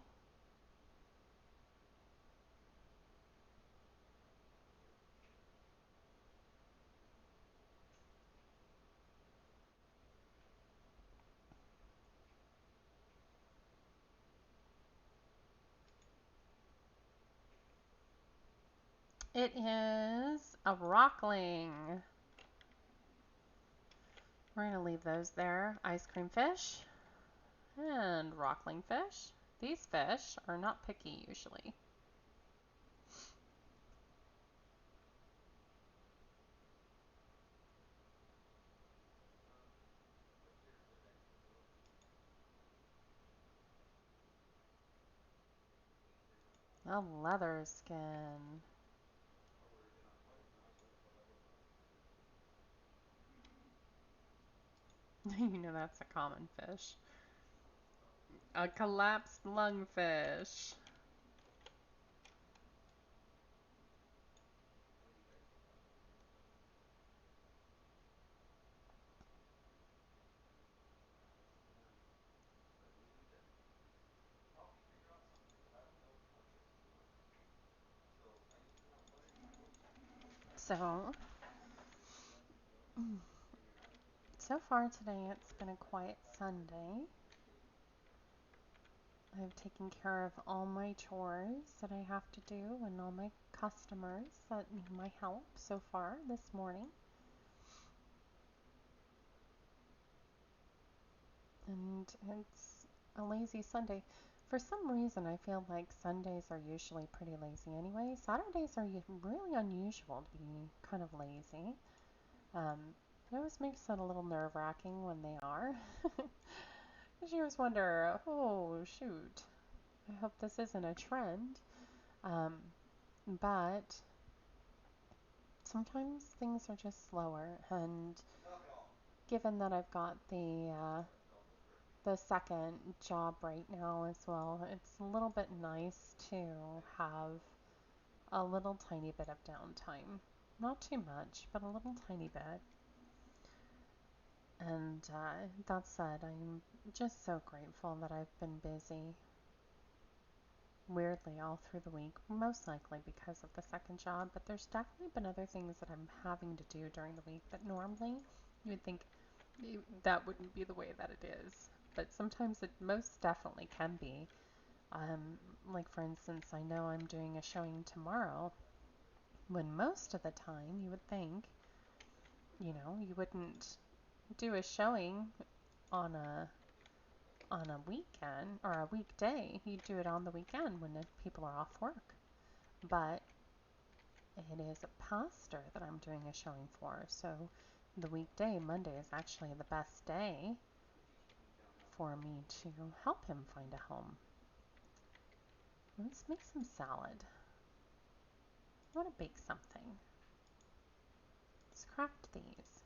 It is a rockling. We're going to leave those there. Ice cream fish and rockling fish. These fish are not picky usually. A leather skin. You know that's a common fish. A collapsed lungfish. So, so far today it's been a quiet Sunday. I've taken care of all my chores that I have to do and all my customers that need my help so far this morning. And it's a lazy Sunday. For some reason, I feel like Sundays are usually pretty lazy anyway. Saturdays are really unusual to be kind of lazy. Um, it always makes it a little nerve-wracking when they are. Because you always wonder, oh, shoot, I hope this isn't a trend. Um, but sometimes things are just slower, and given that I've got the second job right now as well, it's a little bit nice to have a little tiny bit of downtime. Not too much, but a little tiny bit. And that said, I'm just so grateful that I've been busy weirdly all through the week, most likely because of the second job, but there's definitely been other things that I'm having to do during the week that normally you would think that wouldn't be the way that it is. But sometimes it most definitely can be. Like for instance, I know I'm doing a showing tomorrow when most of the time you would think, you wouldn't do a showing on a weekend or a weekday. You'd do it on the weekend when the people are off work. But it is a pastor that I'm doing a showing for, so the weekday, Monday, is actually the best day for me to help him find a home. Let's make some salad. I want to bake something. Let's craft these.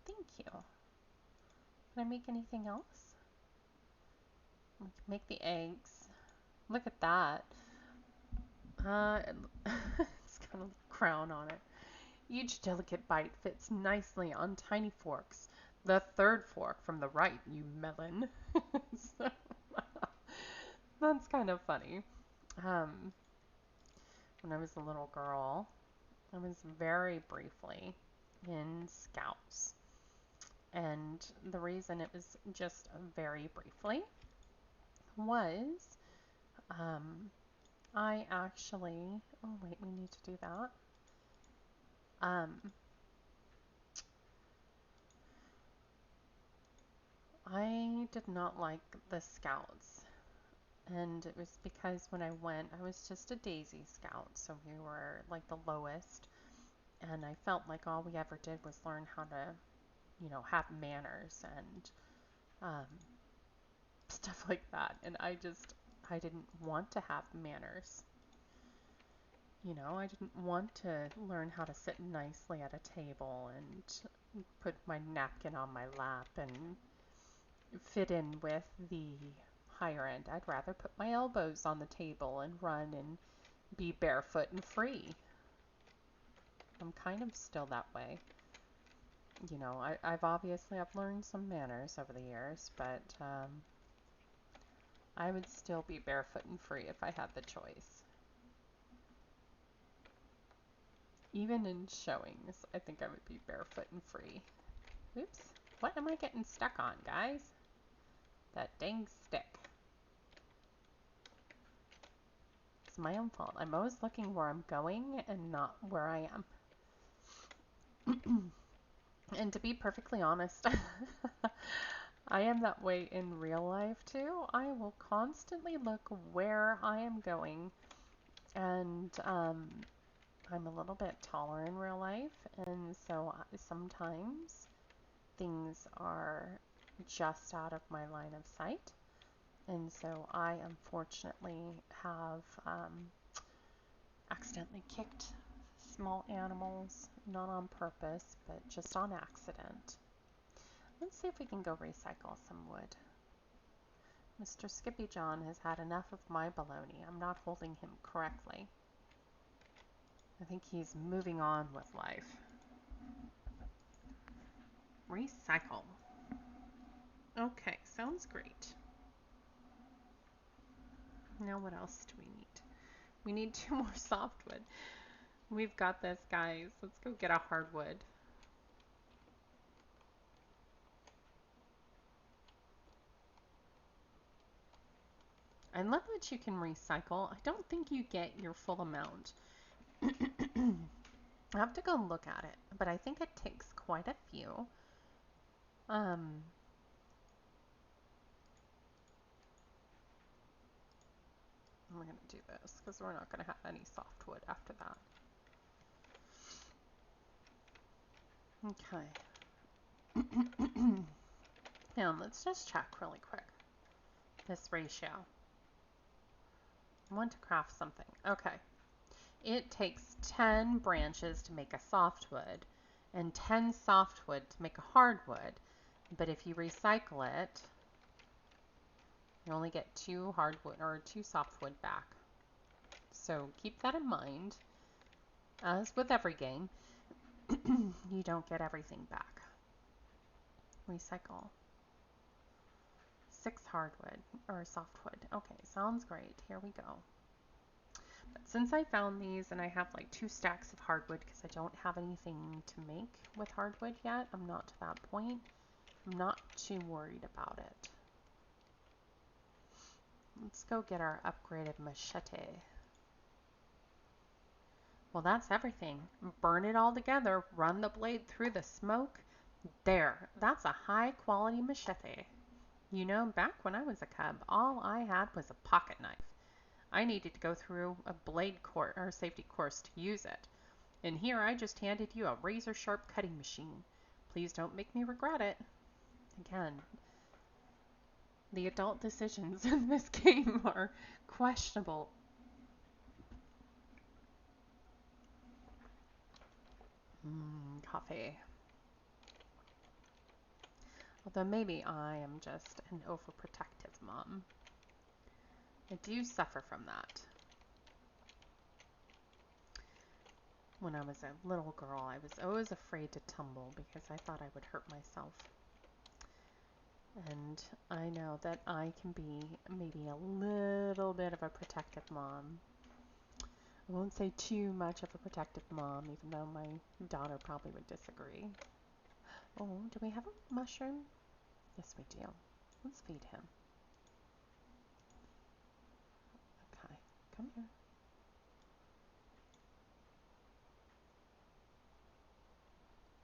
Thank you. Can I make anything else? We can make the eggs. Look at that. Uh, it's got a crown on it. Each delicate bite fits nicely on tiny forks. The third fork from the right, you melon. So, that's kind of funny. Um, when I was a little girl, I was very briefly in Scouts. And the reason it was just very briefly was I actually, oh wait, we need to do that. Um, I did not like the scouts. And it was because when I went, I was just a daisy scout. So we were like the lowest. And I felt like all we ever did was learn how to, have manners and um, stuff like that. And I didn't want to have manners. I didn't want to learn how to sit nicely at a table and put my napkin on my lap and fit in with the higher end. I'd rather put my elbows on the table and run and be barefoot and free. I'm kind of still that way. I've learned some manners over the years, but I would still be barefoot and free if I had the choice. Even in showings, I think I would be barefoot and free. Oops. What am I getting stuck on, guys? That dang stick. It's my own fault. I'm always looking where I'm going and not where I am. And to be perfectly honest, I am that way in real life too. I will constantly look where I am going, and I'm a little bit taller in real life, and so sometimes things are just out of my line of sight. And so I unfortunately have accidentally kicked small animals, not on purpose, but just on accident. Let's see if we can go recycle some wood. Mr. Skippy John has had enough of my baloney. I'm not holding him correctly. I think he's moving on with life. Recycle. Okay, sounds great. Now what else do we need? We need 2 more softwood. We've got this, guys. Let's go get a hardwood. I love that you can recycle. I don't think you get your full amount. I have to go look at it, but I think it takes quite a few. I'm going to do this because we're not going to have any softwood after that. Okay. Now let's just check really quick this ratio. I want to craft something. Okay. It takes 10 branches to make a softwood and 10 softwood to make a hardwood. But if you recycle it, you only get 2 hardwood or 2 softwood back. So keep that in mind. As with every game, you don't get everything back. Recycle. 6 hardwood or softwood. Okay, sounds great. Here we go. But since I found these and I have like 2 stacks of hardwood because I don't have anything to make with hardwood yet, I'm not to that point. I'm not too worried about it. Let's go get our upgraded machete. Well, that's everything. Burn it all together, run the blade through the smoke. There, that's a high quality machete. Back when I was a cub, all I had was a pocket knife. I needed to go through a blade course or safety course to use it. And here I just handed you a razor sharp cutting machine. Please don't make me regret it. Again, the adult decisions in this game are questionable. Coffee. Although maybe I am just an overprotective mom. I do suffer from that. When I was a little girl, I was always afraid to tumble because I thought I would hurt myself. And I know that I can be maybe a little bit of a protective mom. I won't say too much of a protective mom, even though my daughter probably would disagree. Oh, do we have a mushroom? Yes, we do. Let's feed him. Okay, come here.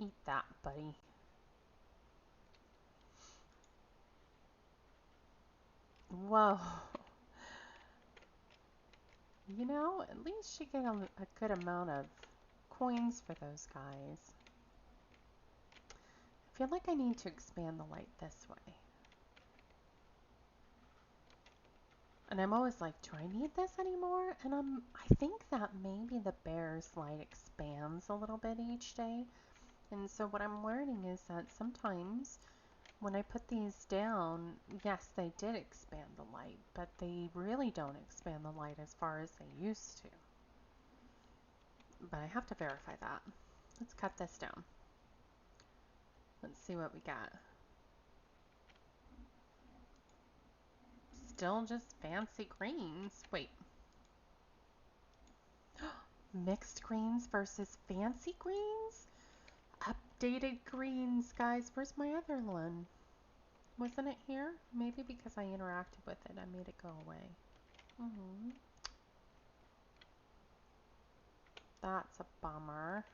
Eat that, buddy. Whoa. You know, at least you get a good amount of coins for those guys. I feel like I need to expand the light this way. And I'm always like, do I need this anymore? And I think that maybe the bear's light expands a little bit each day. And so what I'm learning is that sometimes when I put these down, yes, they did expand the light, but they really don't expand the light as far as they used to. But I have to verify that. Let's cut this down. Let's see what we got. Still just fancy greens. Wait. Mixed greens versus fancy greens? Updated greens, guys. Where's my other one? Wasn't it here? Maybe because I interacted with it, I made it go away. That's a bummer.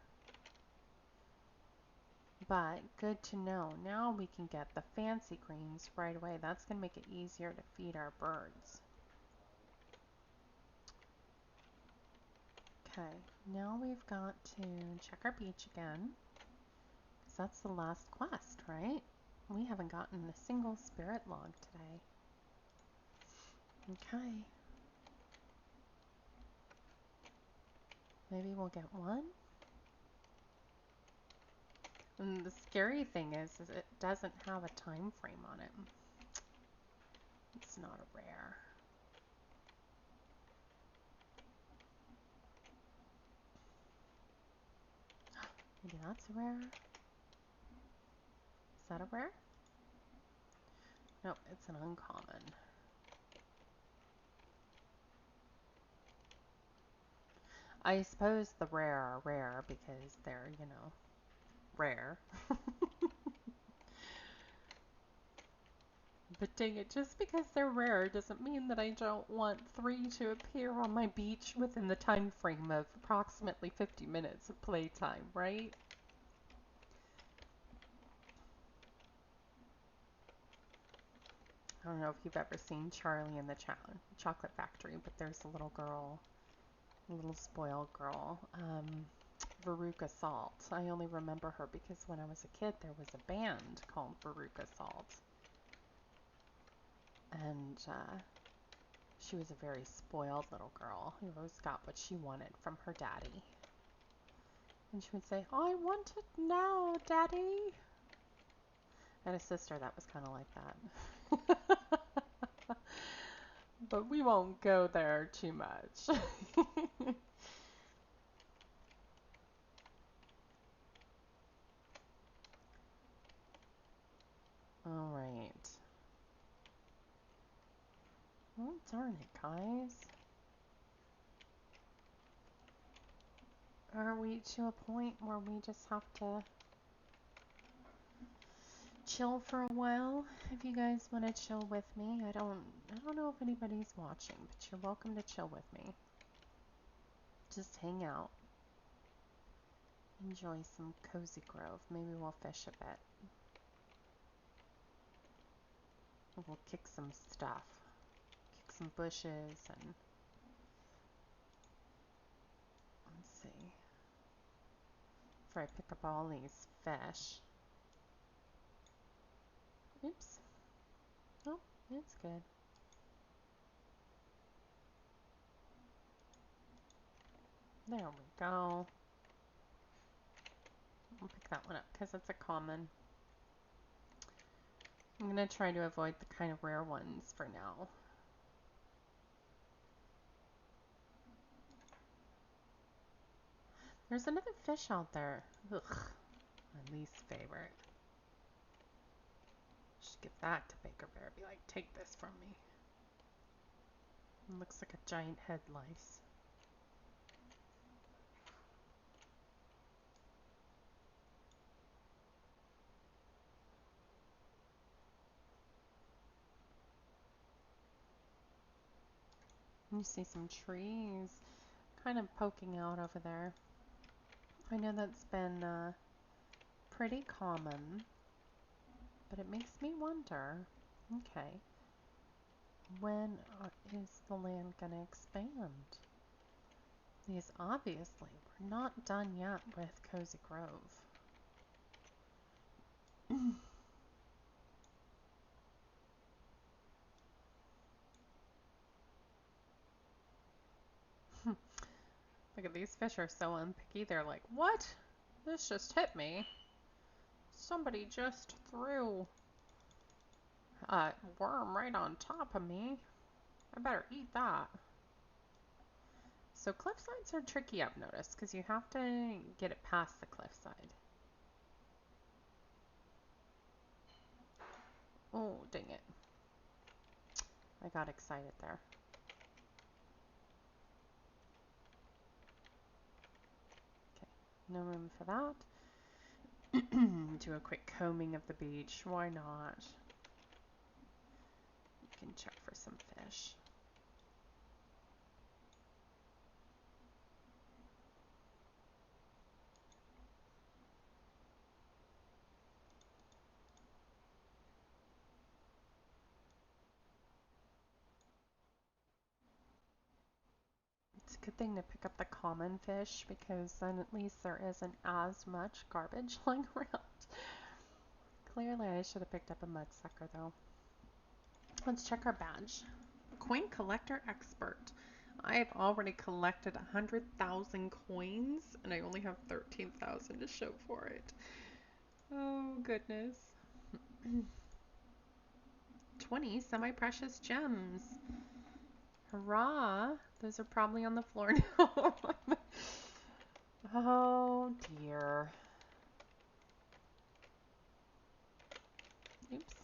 But good to know. Now we can get the fancy greens right away. That's going to make it easier to feed our birds. Okay, now we've got to check our beach again. Because that's the last quest, right? We haven't gotten a single spirit log today. Okay. Maybe we'll get one. And the scary thing is it doesn't have a time frame on it. It's not a rare. Maybe that's a rare. Is that a rare? Nope, it's an uncommon. I suppose the rare are rare because they're, you know, rare. But dang it, just because they're rare doesn't mean that I don't want 3 to appear on my beach within the time frame of approximately 50 minutes of playtime, right? I don't know if you've ever seen Charlie and the Chocolate Factory, but there's a little girl, a little spoiled girl, Veruca Salt. I only remember her because when I was a kid there was a band called Veruca Salt. And she was a very spoiled little girl who always got what she wanted from her daddy. And she would say, I want it now, Daddy. And a sister that was kind of like that. But we won't go there too much. Alright. Oh, darn it, guys. Are we to a point where we just have to chill for a while? If you guys want to chill with me, I don't know if anybody's watching, but you're welcome to chill with me. Just hang out. Enjoy some cozy grove. Maybe we'll fish a bit. We'll kick some stuff. Kick some bushes and let's see. Before I pick up all these fish. Oops. Oh, it's good. There we go. I'll pick that one up because it's a common. I'm going to try to avoid the kind of rare ones for now. There's another fish out there. Ugh, my least favorite. Just give that to Baker Bear. Be like, take this from me. It looks like a giant head lice. You see some trees kind of poking out over there. I know that's been pretty common, but it makes me wonder. Okay. When is the land going to expand? These obviously, we're not done yet with Cozy Grove. Look at these fish are so unpicky. They're like, what? This just hit me. Somebody just threw a worm right on top of me. I better eat that. So cliff sides are tricky, I've noticed, because you have to get it past the cliffside. Oh, dang it. I got excited there. Okay, no room for that. Do a quick combing of the beach. Why not? You can check for some fish. It's a good thing to pick up the common fish because then at least there isn't as much garbage lying around. Clearly I should have picked up a mudsucker though. Let's check our badge. Coin collector expert. I've already collected 100,000 coins and I only have 13,000 to show for it. Oh goodness. 20 semi-precious gems. Hurrah! Those are probably on the floor now. Oh dear. Oops.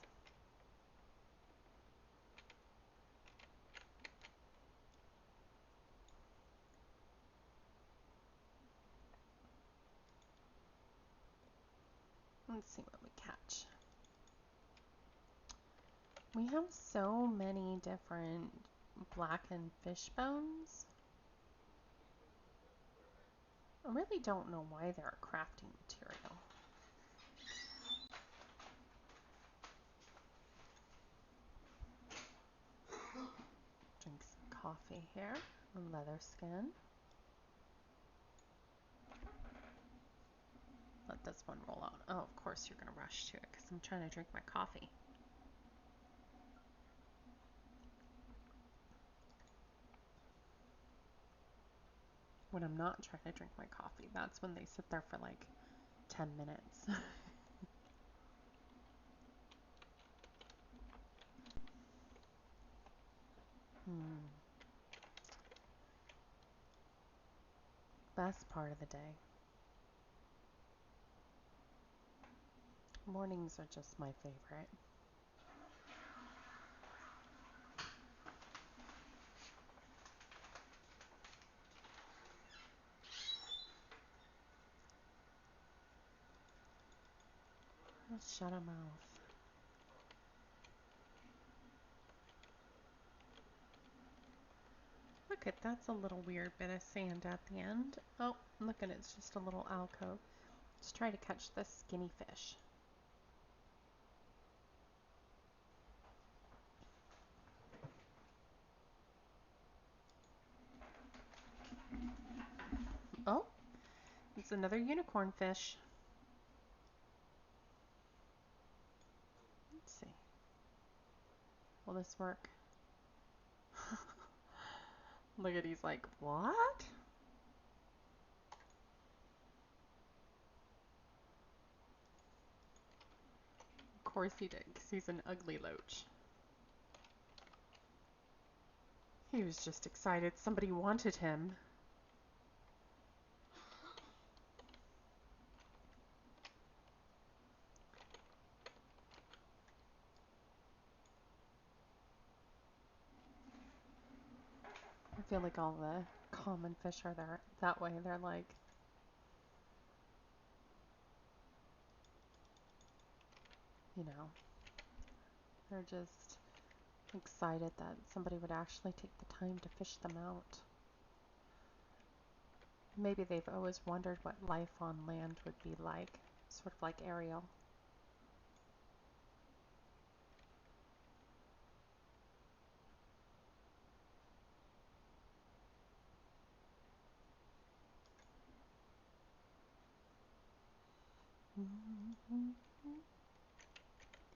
Let's see what we catch. We have so many different blackened fish bones. I really don't know why they're a crafting material. Drink some coffee here. Leather skin. Let this one roll out. Oh, of course you're going to rush to it because I'm trying to drink my coffee. When I'm not trying to drink my coffee, that's when they sit there for like 10 minutes. Best part of the day. Mornings are just my favorite. Let's shut her mouth. Look at that's a little weird bit of sand at the end. Oh, look at it, it's just a little alcove. Let's try to catch this skinny fish. Oh, it's another unicorn fish. Let's see. Will this work? Look at he's like, what? Of course he did, because he's an ugly loach. He was just excited somebody wanted him. I feel like all the common fish are there that way. They're like, you know, they're just excited that somebody would actually take the time to fish them out. Maybe they've always wondered what life on land would be like, sort of like Ariel.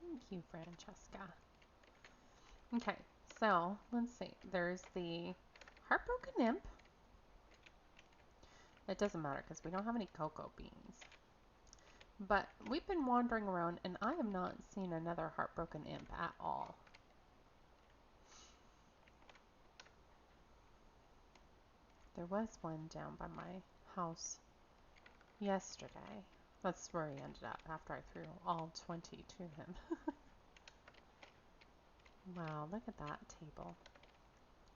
Thank you, Francesca. Okay, so let's see. There's the Heartbroken Nymph. It doesn't matter because we don't have any cocoa beans. But we've been wandering around and I have not seen another Heartbroken Imp at all. There was one down by my house yesterday. That's where he ended up after I threw all 20 to him. Wow, look at that table.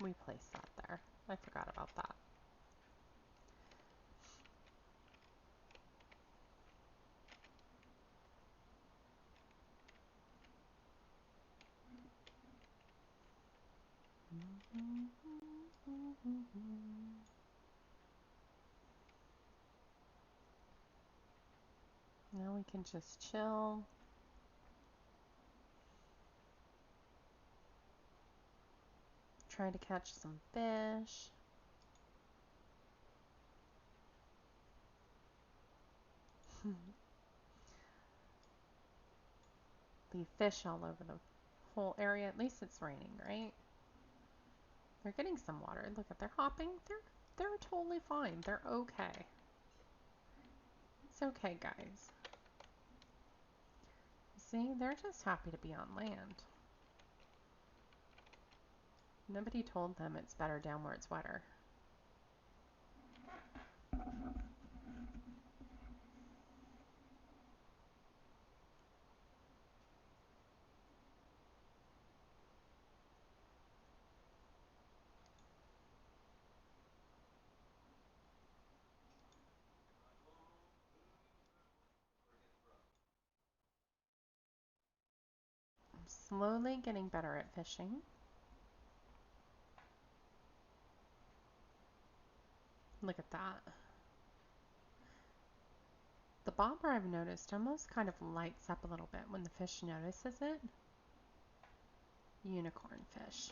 We placed that there. I forgot about that. Now we can just chill. Try to catch some fish. Leave fish all over the whole area. At least it's raining, right? They're getting some water. Look at, they're hopping. They're totally fine. They're okay. It's okay, guys. See, they're just happy to be on land. Nobody told them it's better down where it's wetter. I'm slowly getting better at fishing. Look at that. The bobber, I've noticed, almost kind of lights up a little bit when the fish notices it. Unicorn fish.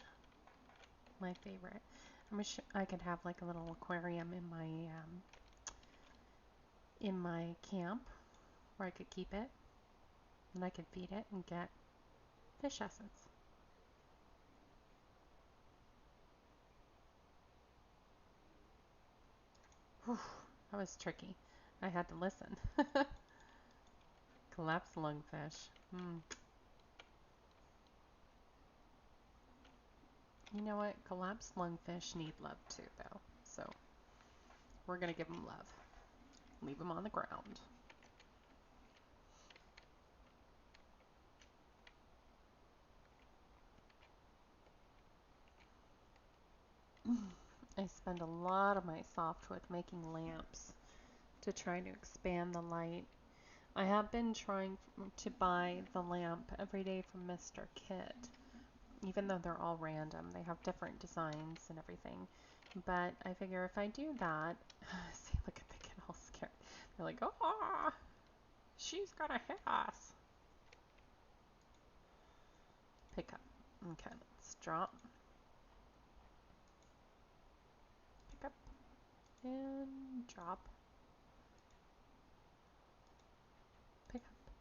My favorite. I wish I could have like a little aquarium in my camp where I could keep it and I could feed it and get fish essence. Whew, that was tricky. I had to listen. Collapsed lungfish. You know what? Collapsed lungfish need love too, though. So we're going to give them love. Leave them on the ground. I spend a lot of my softwood making lamps to try to expand the light. I have been trying to buy the lamp every day from Mr. Kit, even though they're all random. They have different designs and everything. But I figure if I do that, see, look at, they get all scared. They're like, oh, she's gonna hit us. Pick up. Okay, let's drop. Pick up and drop. Pick up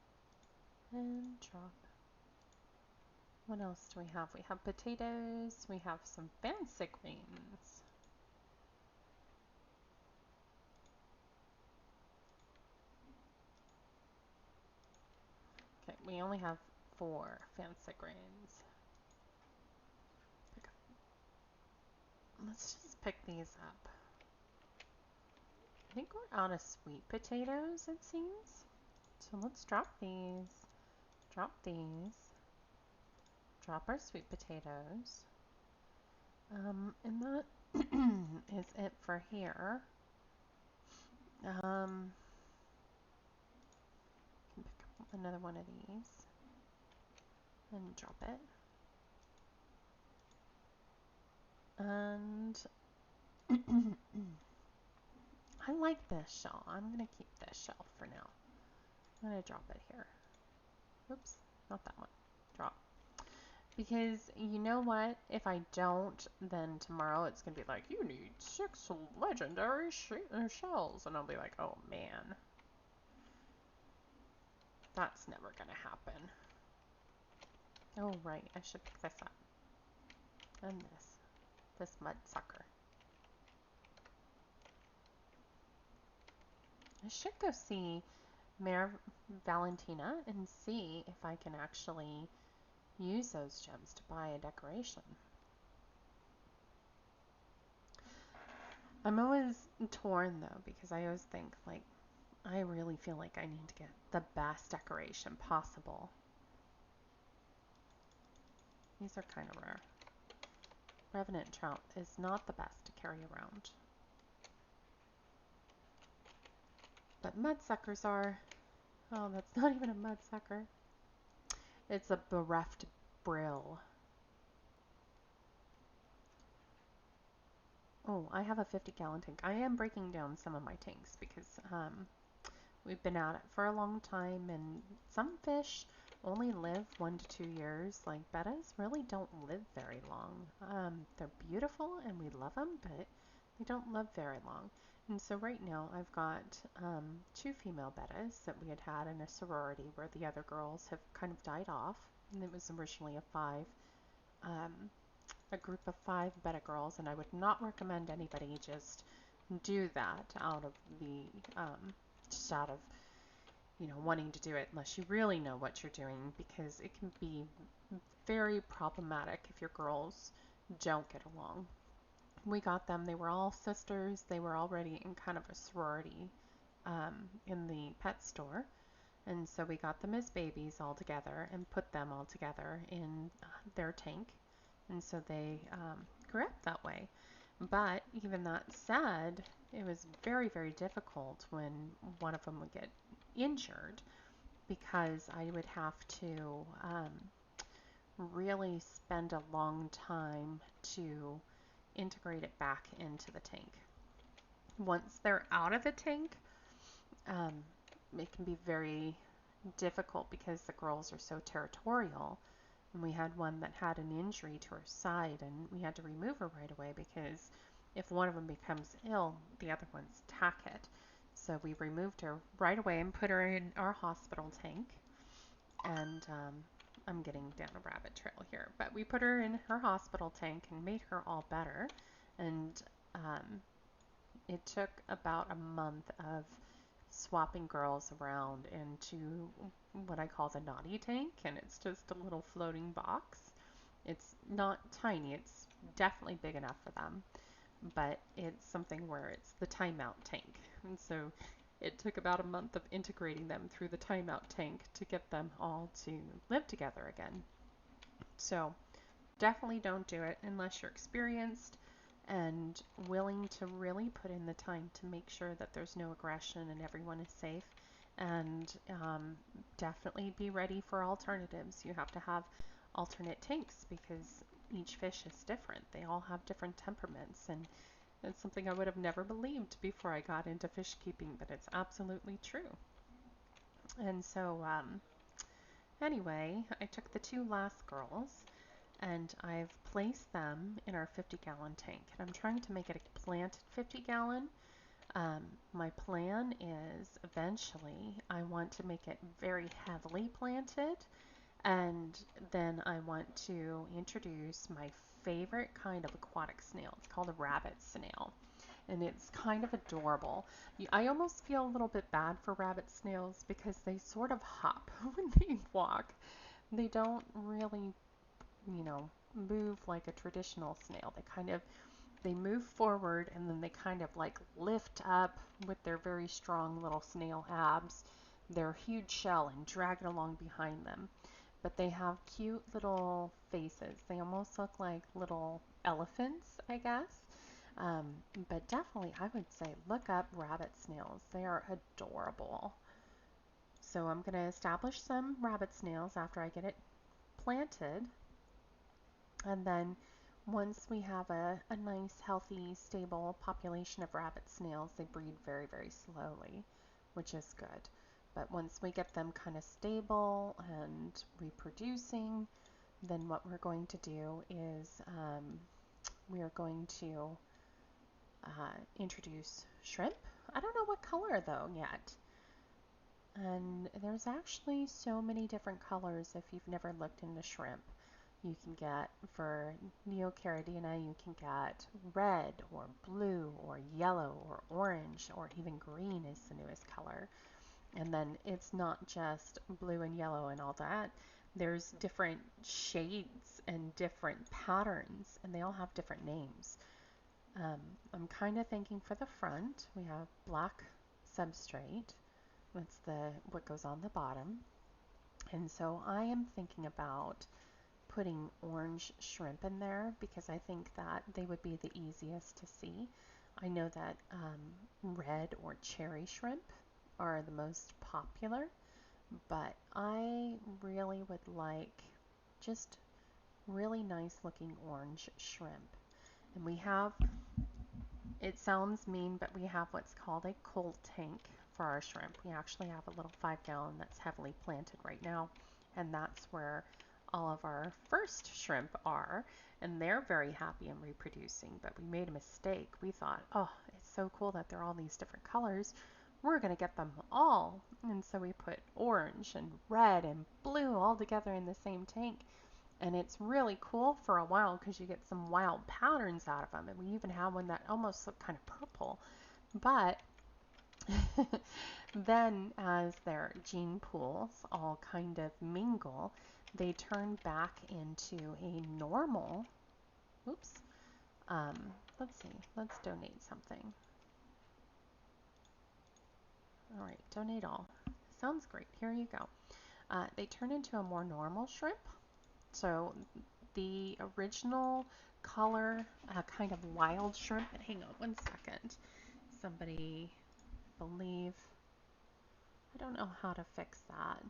and drop. What else do we have? We have potatoes. We have some fancy greens. Okay, we only have 4 fancy greens. Pick up. Let's just pick these up. I think we're out of sweet potatoes, it seems. So let's drop these. Drop these. Drop our sweet potatoes. And that is it for here. Can pick up another one of these and drop it. And I like this shell. I'm going to keep this shell for now. I'm going to drop it here. Oops, not that one. Drop. Because you know what? If I don't, then tomorrow it's going to be like, you need 6 legendary shells. And I'll be like, oh man. That's never going to happen. Oh, right. I should pick this up. And this mud sucker. I should go see Mayor Valentina and see if I can actually use those gems to buy a decoration. I'm always torn though, because I always think like I really feel like I need to get the best decoration possible. These are kind of rare. Revenant trout is not the best to carry around. But mudsuckers are. Oh, that's not even a mudsucker. It's a bereft brill. Oh, I have a 50-gallon tank. I am breaking down some of my tanks because we've been at it for a long time, and some fish only live 1 to 2 years. Like bettas really don't live very long. They're beautiful and we love them, but they don't live very long. And so right now I've got 2 female bettas that we had had in a sorority where the other girls have kind of died off. And it was originally a group of 5 betta girls, and I would not recommend anybody just do that out of the just out of wanting to do it unless you really know what you're doing, because it can be very problematic if your girls don't get along. We got them, they were all sisters, they were already in kind of a sorority in the pet store, and so we got them as babies all together and put them all together in their tank, and so they grew up that way. But even that said, it was very, very difficult when one of them would get injured, because I would have to really spend a long time to integrate it back into the tank. Once they're out of the tank, um, it can be very difficult because the girls are so territorial. And we had one that had an injury to her side, and we had to remove her right away because if one of them becomes ill, the other ones attack it. So we removed her right away and put her in our hospital tank. And I'm getting down a rabbit trail here, but we put her in her hospital tank and made her all better. And it took about a month of swapping girls around into what I call the naughty tank, and it's just a little floating box. It's not tiny, it's definitely big enough for them, but it's something where it's the timeout tank. And so it took about a month of integrating them through the timeout tank to get them all to live together again. So definitely don't do it unless you're experienced and willing to really put in the time to make sure that there's no aggression and everyone is safe. And definitely be ready for alternatives. You have to have alternate tanks because each fish is different. They all have different temperaments, and it's something I would have never believed before I got into fish keeping, but it's absolutely true. And so anyway, I took the 2 last girls and I've placed them in our 50-gallon tank. And I'm trying to make it a planted 50-gallon. My plan is eventually I want to make it very heavily planted, and then I want to introduce my favorite kind of aquatic snail. It's called a rabbit snail, and it's kind of adorable. I almost feel a little bit bad for rabbit snails because they sort of hop when they walk. They don't really, move like a traditional snail. They move forward and then they kind of like lift up with their very strong little snail abs, their huge shell, and drag it along behind them. But they have cute little faces. They almost look like little elephants, I guess. Um, but definitely, I would say look up rabbit snails. They are adorable. So I'm going to establish some rabbit snails after I get it planted. And then once we have a nice, healthy, stable population of rabbit snails, they breed very, very slowly, which is good. But once we get them kind of stable and reproducing, then what we're going to do is we are going to introduce shrimp. I don't know what color though yet. And there's actually so many different colors if you've never looked into shrimp. You can get, for Neocaridina, you can get red or blue or yellow or orange or even green is the newest color. And then it's not just blue and yellow and all that. There's different shades and different patterns, and they all have different names. Um, I'm kind of thinking for the front, we have black substrate. That's what goes on the bottom. And so I am thinking about putting orange shrimp in there because I think that they would be the easiest to see. I know that red or cherry shrimp are the most popular, but I really would like just really nice looking orange shrimp. And we have, it sounds mean, but we have what's called a cold tank for our shrimp. We actually have a little 5-gallon that's heavily planted right now, and that's where all of our first shrimp are, and they're very happy and reproducing. But we made a mistake. We thought, oh, it's so cool that they're all these different colors. We're going to get them all. And so we put orange and red and blue all together in the same tank. And it's really cool for a while because you get some wild patterns out of them. And we even have one that almost looked kind of purple. But then as their gene pools all kind of mingle, they turn back into a normal, oops, let's see, let's donate something. All right, donate all. Sounds great. Here you go. They turn into a more normal shrimp. So the original color, kind of wild shrimp, hang on one second. Somebody believe, I don't know how to fix that.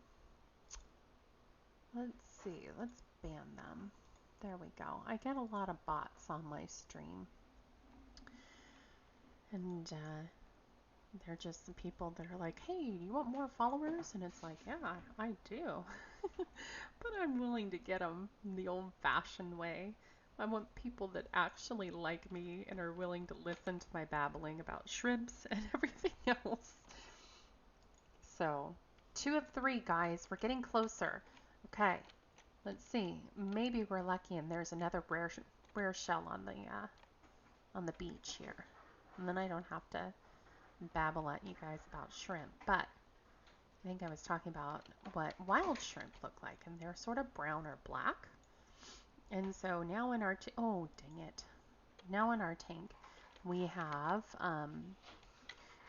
Let's see, let's ban them. There we go. I get a lot of bots on my stream. And they're just the people that are like, hey, you want more followers? And it's like, yeah, I do. But I'm willing to get them the old-fashioned way. I want people that actually like me and are willing to listen to my babbling about shrimps and everything else. So, 2 of 3, guys. We're getting closer. Okay, let's see. Maybe we're lucky and there's another rare shell on the beach here. And then I don't have to babble at you guys about shrimp. But I think I was talking about what wild shrimp look like, and they're sort of brown or black. And so now in our, oh dang it, now in our tank we have,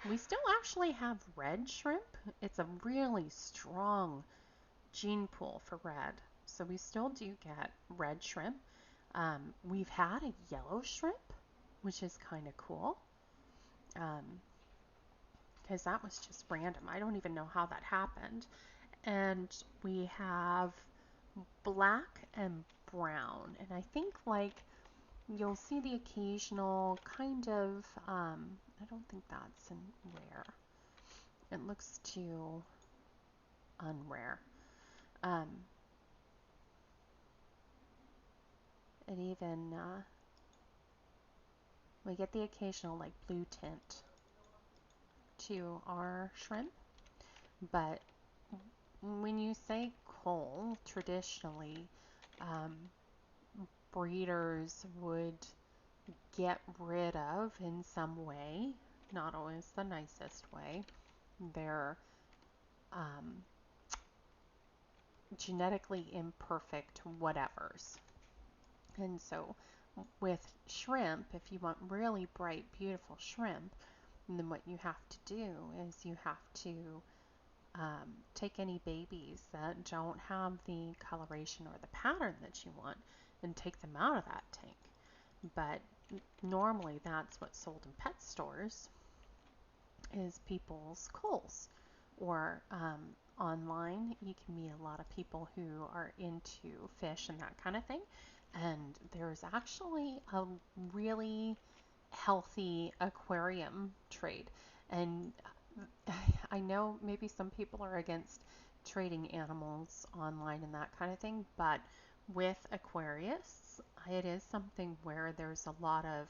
we still actually have red shrimp. It's a really strong gene pool for red. So we still do get red shrimp. We've had a yellow shrimp, which is kind of cool. Because that was just random. I don't even know how that happened. And we have black and brown. And I think like you'll see the occasional kind of, I don't think that's in rare. It looks too unrare. It even, we get the occasional like blue tint to our shrimp. But when you say coal, traditionally, breeders would get rid of in some way, not always the nicest way, their genetically imperfect whatevers. And so with shrimp, if you want really bright, beautiful shrimp, then what you have to do is you have to take any babies that don't have the coloration or the pattern that you want and take them out of that tank. But normally that's what's sold in pet stores is people's culls. Or online, you can meet a lot of people who are into fish and that kind of thing. And there's actually a really healthy aquarium trade. And I know maybe some people are against trading animals online and that kind of thing, but with Aquarius, it is something where there's a lot of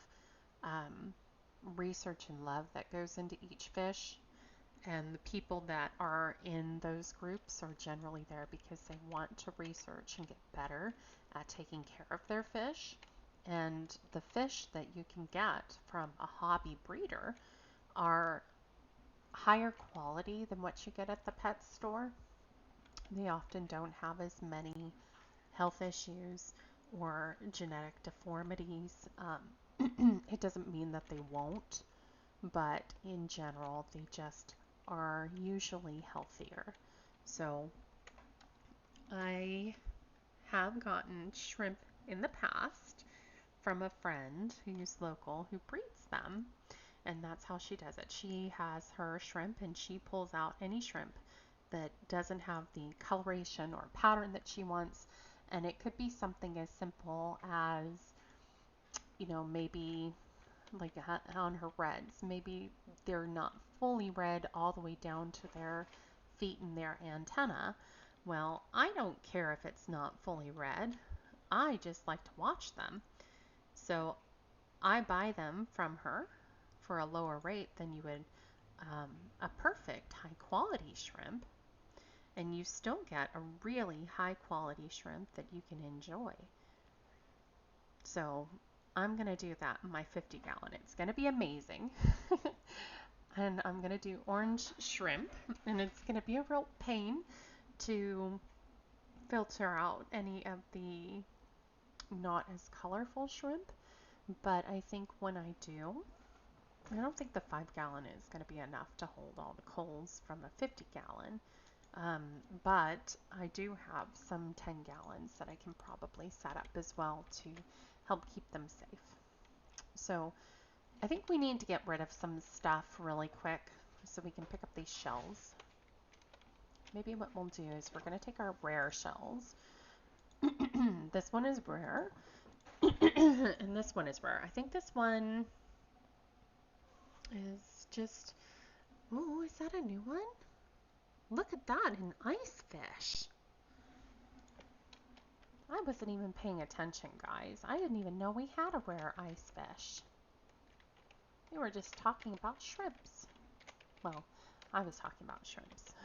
research and love that goes into each fish. And the people that are in those groups are generally there because they want to research and get better at taking care of their fish. And the fish that you can get from a hobby breeder are higher quality than what you get at the pet store. They often don't have as many health issues or genetic deformities. It doesn't mean that they won't, but in general, they just are usually healthier. So I have gotten shrimp in the past from a friend who's local who breeds them, and that's how she does it. She has her shrimp and she pulls out any shrimp that doesn't have the coloration or pattern that she wants, and it could be something as simple as, maybe like on her reds, maybe they're not fully red all the way down to their feet and their antenna. Well, I don't care if it's not fully red. I just like to watch them. So I buy them from her for a lower rate than you would a perfect high quality shrimp. And you still get a really high quality shrimp that you can enjoy. So I'm going to do that in my 50 gallon. It's going to be amazing. And I'm going to do orange shrimp, and it's going to be a real pain to filter out any of the not as colorful shrimp. But I think when I do, I don't think the 5 gallon is going to be enough to hold all the coals from a 50 gallon. But I do have some 10 gallons that I can probably set up as well to help keep them safe. So I think we need to get rid of some stuff really quick so we can pick up these shells. Maybe what we'll do is we're going to take our rare shells. This one is rare. And this one is rare. I think this one is just... Oh, is that a new one? Look at that, an ice fish. I wasn't even paying attention, guys. I didn't even know we had a rare ice fish. We were just talking about shrimps. Well, I was talking about shrimps.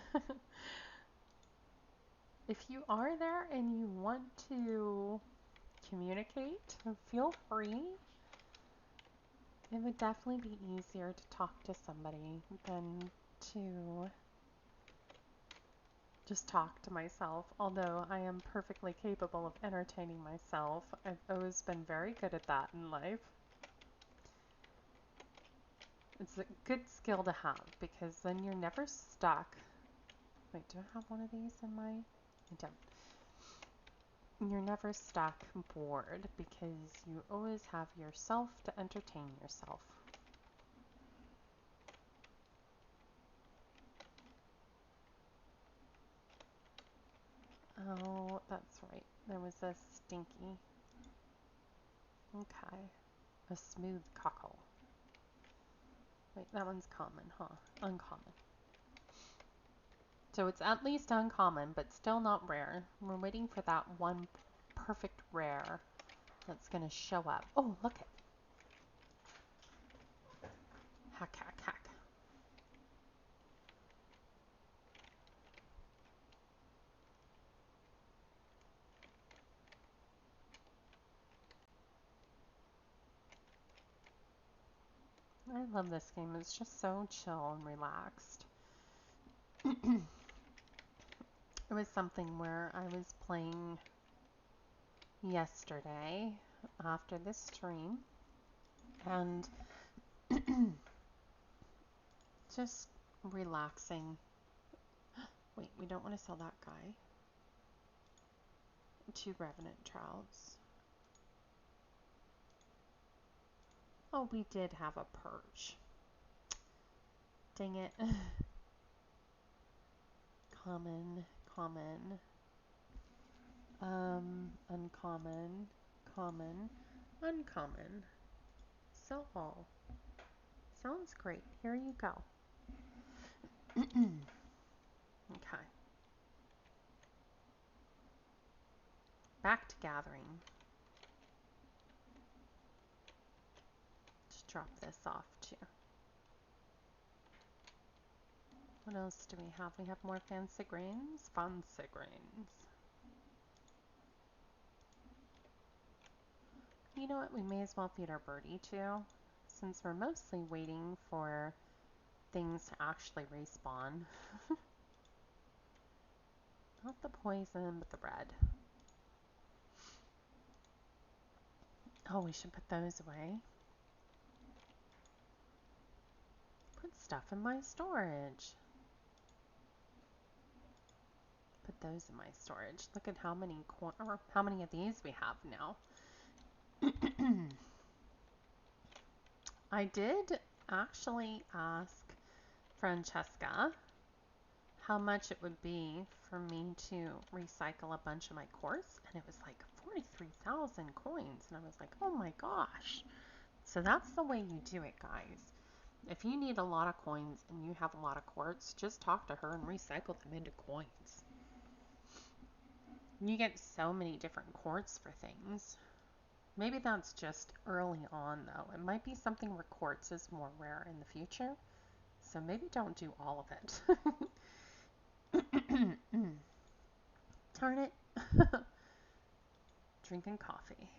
If you are there and you want to communicate, feel free. It would definitely be easier to talk to somebody than to just talk to myself, although I am perfectly capable of entertaining myself. I've always been very good at that in life. It's a good skill to have because then you're never stuck. Wait, do I have one of these in my... I don't. You're never stuck bored because you always have yourself to entertain yourself. Oh, that's right. There was a stinky. Okay. A smooth cockle. Wait, that one's common, huh? Uncommon. So it's at least uncommon, but still not rare. We're waiting for that one perfect rare that's going to show up. Oh, look it. Hack, hack, hack. I love this game. It's just so chill and relaxed. It was something where I was playing yesterday after the stream and just relaxing. Wait, we don't want to sell that guy. 2 revenant trouts. Oh, we did have a perch. Dang it. Common, common, uncommon, common, uncommon. Sell all. Sounds great. Here you go. Okay. Back to gathering. Just drop this off too. What else do we have? We have more fancy grains. Fancy grains. You know what? We may as well feed our birdie too, since we're mostly waiting for things to actually respawn. Not the poison, but the bread. Oh, we should put those away. Put stuff in my storage. Put those in my storage. Look at how many of these we have now. I did actually ask Francesca how much it would be for me to recycle a bunch of my quartz, and it was like 43,000 coins, and I was like, oh my gosh. So that's the way you do it, guys. If you need a lot of coins and you have a lot of quartz, just talk to her and recycle them into coins. You get so many different quartz for things. Maybe that's just early on, though. It might be something where quartz is more rare in the future. So maybe don't do all of it. Darn it. Drinking coffee.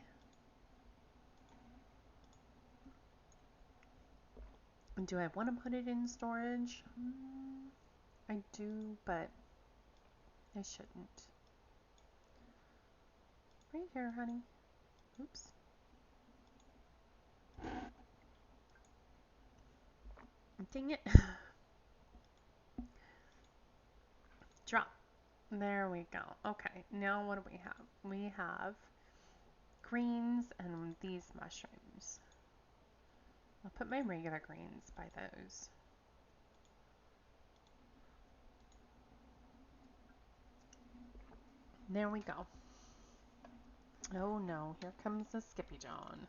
Do I want to put it in storage? I do, but I shouldn't. Right here, honey. Oops. Dang it. Drop. There we go. Okay, now what do we have? We have greens and these mushrooms. I'll put my regular greens by those. There we go. Oh no, here comes the Skippy John.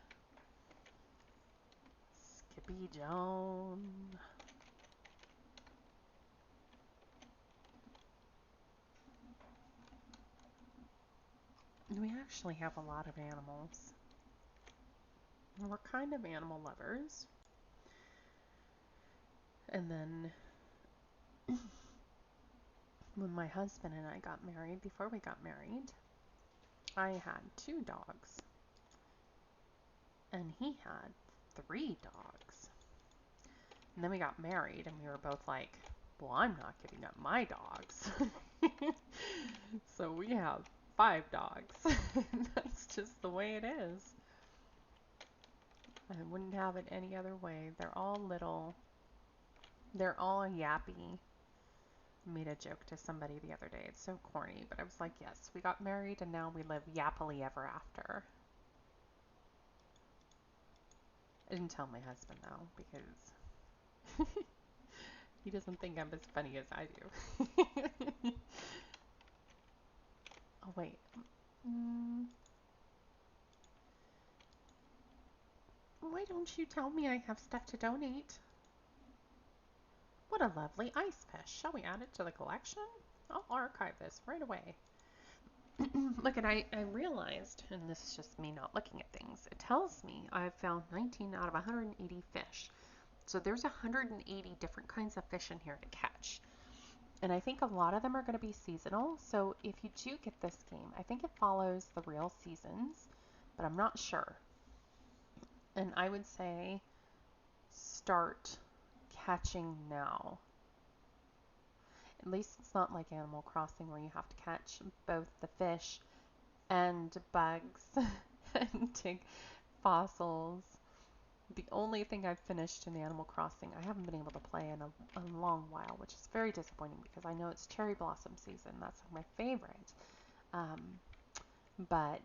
Skippy John. We actually have a lot of animals. We're kind of animal lovers. And then when my husband and I got married, before we got married, I had 2 dogs. And he had 3 dogs. And then we got married and we were both like, well, I'm not giving up my dogs. So we have 5 dogs. That's just the way it is. I wouldn't have it any other way. They're all little. They're all yappy. I made a joke to somebody the other day. It's so corny, but I was like, yes, we got married and now we live yappily ever after. I didn't tell my husband though, because he doesn't think I'm as funny as I do. Oh, wait. Why don't you tell me I have stuff to donate? What a lovely ice fish. Shall we add it to the collection? I'll archive this right away. Look, and I realized, and this is just me not looking at things, it tells me I've found 19 out of 180 fish. So there's 180 different kinds of fish in here to catch. And I think a lot of them are going to be seasonal. So if you do get this game, I think it follows the real seasons, but I'm not sure. And I would say start catching now. At least it's not like Animal Crossing where you have to catch both the fish and bugs and dig fossils. The only thing I've finished in Animal Crossing, I haven't been able to play in a long while, which is very disappointing because I know it's cherry blossom season. That's my favorite. But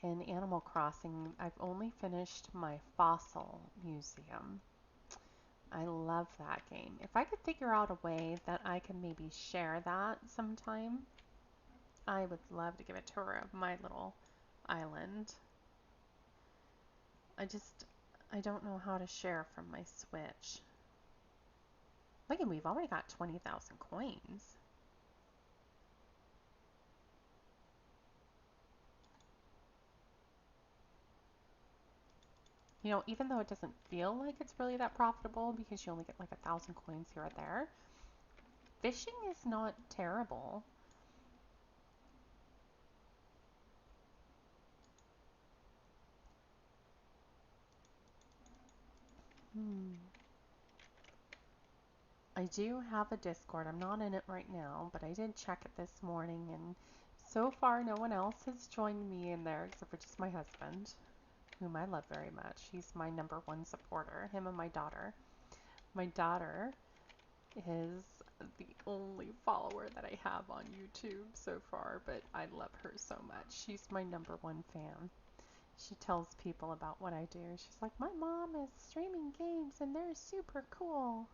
in Animal Crossing, I've only finished my fossil museum. I love that game. If I could figure out a way that I can maybe share that sometime, I would love to give a tour of my little island. I don't know how to share from my Switch. Look, and we've already got 20,000 coins. You know, even though it doesn't feel like it's really that profitable because you only get like 1,000 coins here or there, fishing is not terrible. Hmm. I do have a Discord. I'm not in it right now, but I did check it this morning, and so far no one else has joined me in there except for just my husband, whom I love very much. He's my number one supporter, him and my daughter. My daughter is the only follower that I have on YouTube so far, but I love her so much. She's my number one fan. She tells people about what I do. She's like, my mom is streaming games and they're super cool.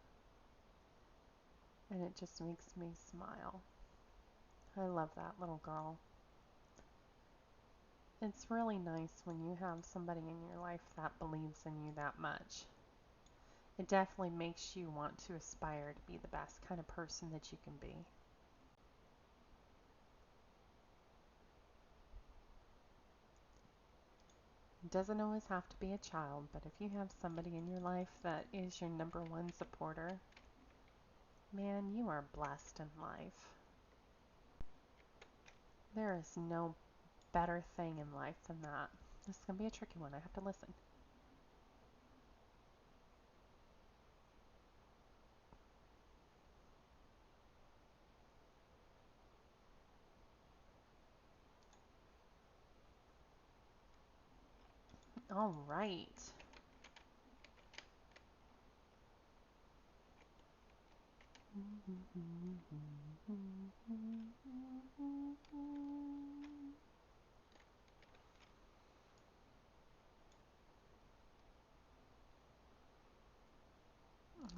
And it just makes me smile. I love that little girl. It's really nice when you have somebody in your life that believes in you that much. It definitely makes you want to aspire to be the best kind of person that you can be. It doesn't always have to be a child, but if you have somebody in your life that is your number one supporter, man, you are blessed in life. There is no better thing in life than that. This is going to be a tricky one. I have to listen. All right.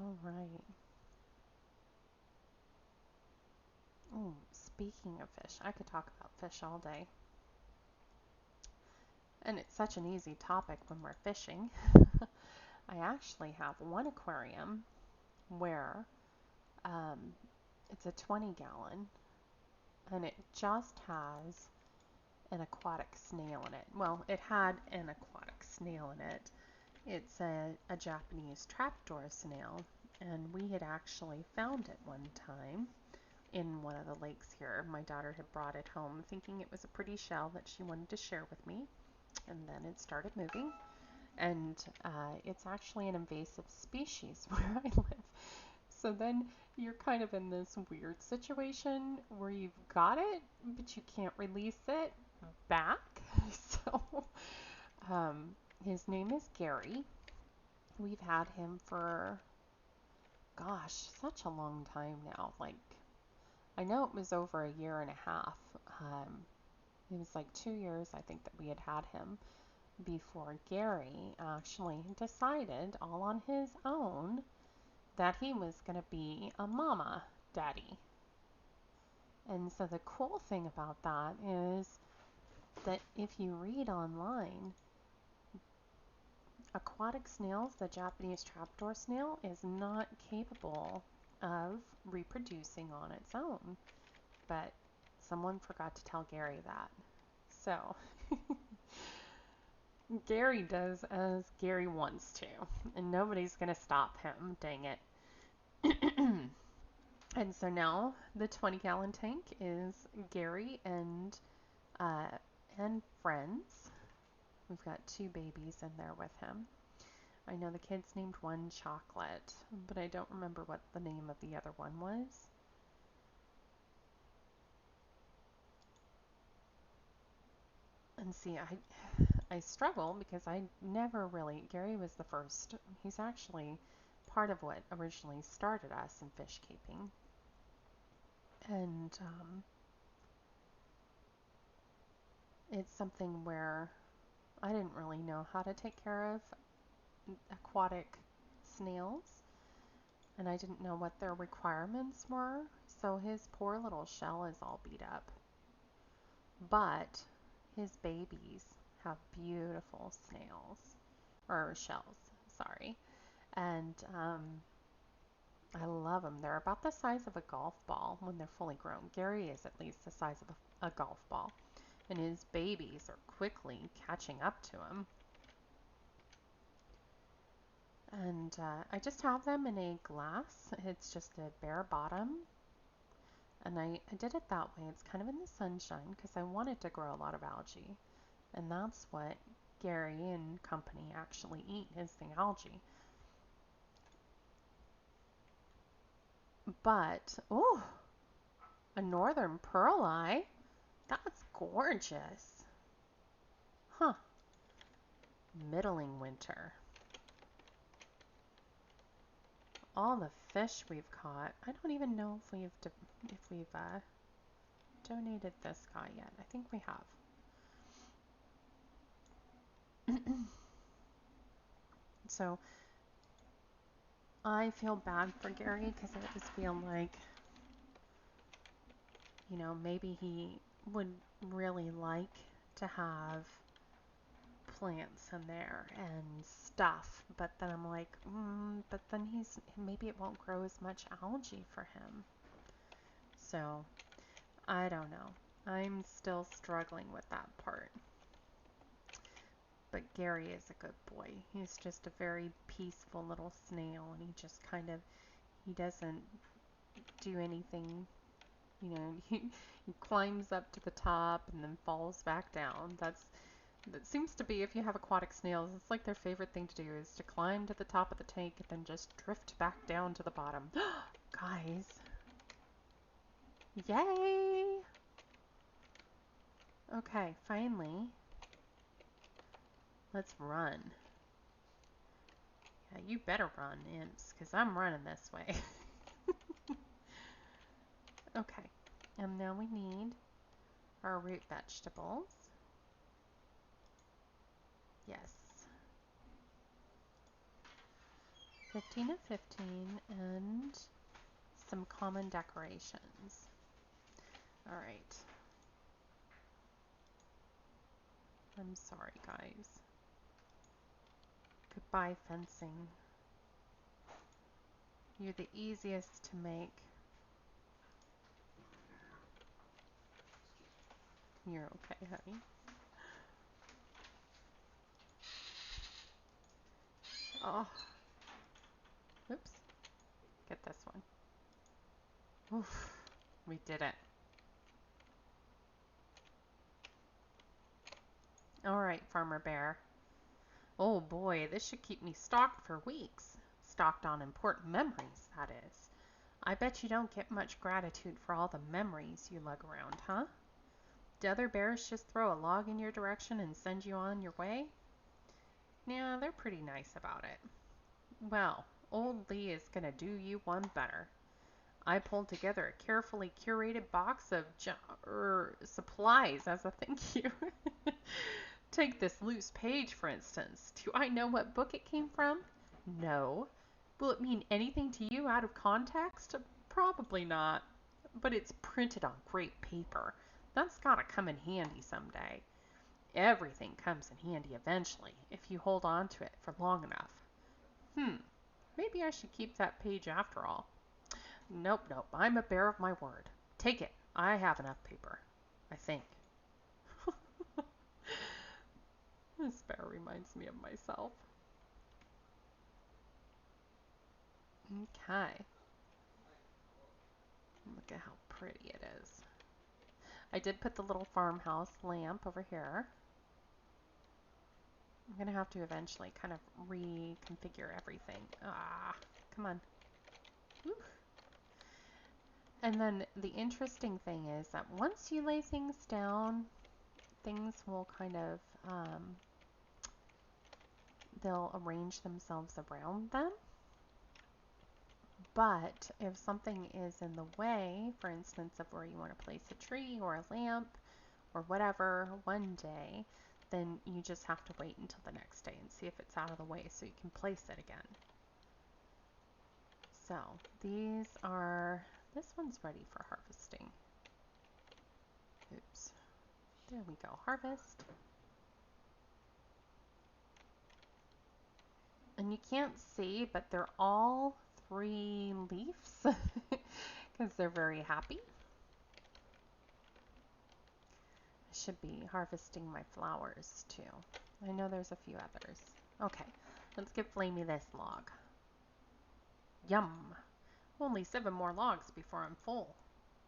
All right. Oh, speaking of fish, I could talk about fish all day. And it's such an easy topic when we're fishing. I actually have one aquarium where um, it's a 20-gallon and it just has an aquatic snail in it. Well, it had an aquatic snail in it. It's a Japanese trapdoor snail, and we had actually found it one time in one of the lakes here. My daughter had brought it home thinking it was a pretty shell that she wanted to share with me, and then it started moving. And it's actually an invasive species where I live. So then you're kind of in this weird situation where you've got it, but you can't release it back. So his name is Gary. We've had him for, gosh, such a long time now. Like, I know it was over a year and a half. It was like 2 years, I think, that we had had him before Gary actually decided all on his own that he was going to be a mama daddy. And so the cool thing about that is that if you read online, aquatic snails, the Japanese trapdoor snail, is not capable of reproducing on its own. But someone forgot to tell Gary that. So Gary does as Gary wants to, and nobody's going to stop him, dang it. And so now the 20-gallon tank is Gary uh, and friends. We've got 2 babies in there with him. I know the kids named one Chocolate, but I don't remember what the name of the other one was. And see, I struggle because I never really, Gary was the first. He's actually part of what originally started us in fish keeping. And it's something where I didn't really know how to take care of aquatic snails, and I didn't know what their requirements were. So his poor little shell is all beat up. But his babies have beautiful snails, or shells, sorry. And I love them. They're about the size of a golf ball when they're fully grown. Gary is at least the size of a golf ball. And his babies are quickly catching up to him. And I just have them in a glass. It's just a bare bottom. And I did it that way. It's kind of in the sunshine because I wanted to grow a lot of algae. And that's what Gary and company actually eat, is the algae. But, oh, a northern pearl eye? That's gorgeous. Huh. Middling winter. All the fish we've caught. I don't even know if we've donated this guy yet. I think we have. So I feel bad for Gary because I just feel like, you know, maybe he would really like to have plants in there and stuff, but then I'm like, but then maybe it won't grow as much algae for him. So I don't know. I'm still struggling with that part. But Gary is a good boy. He's just a very peaceful little snail, and he doesn't do anything, you know, he climbs up to the top and then falls back down. That seems to be, if you have aquatic snails, it's like their favorite thing to do is to climb to the top of the tank and then just drift back down to the bottom. Guys. Yay! Okay, finally. Let's run. Yeah, you better run, imps, because I'm running this way. Okay, and now we need our root vegetables. Yes. 15 of 15 and some common decorations. All right. I'm sorry, guys. Goodbye, fencing. You're the easiest to make. You're okay, honey. Oh. Oops. Get this one. Oof. We did it. All right, Farmer Bear. Oh boy, this should keep me stocked for weeks. Stocked on important memories, that is. I bet you don't get much gratitude for all the memories you lug around, huh? Do other bears just throw a log in your direction and send you on your way? Yeah, they're pretty nice about it. Well, old Lee is gonna do you one better. I pulled together a carefully curated box of supplies as a thank you. Take this loose page, for instance. Do I know what book it came from? No. Will it mean anything to you out of context? Probably not. But it's printed on great paper. That's gotta come in handy someday. Everything comes in handy eventually, if you hold on to it for long enough. Maybe I should keep that page after all. Nope, nope. I'm a bear of my word. Take it. I have enough paper. I think. This bear reminds me of myself. Okay. Look at how pretty it is. I did put the little farmhouse lamp over here. I'm going to have to eventually kind of reconfigure everything. Ah, come on. Whew. And then the interesting thing is that once you lay things down, things will kind of, they'll arrange themselves around them. But if something is in the way, for instance, of where you want to place a tree or a lamp or whatever one day, then you just have to wait until the next day and see if it's out of the way so you can place it again. So this one's ready for harvesting. Oops. There we go, harvest. And you can't see, but they're all 3 leaves because they're very happy. I should be harvesting my flowers too. I know there's a few others. Okay, let's give Flamey this log. Yum! Only 7 more logs before I'm full.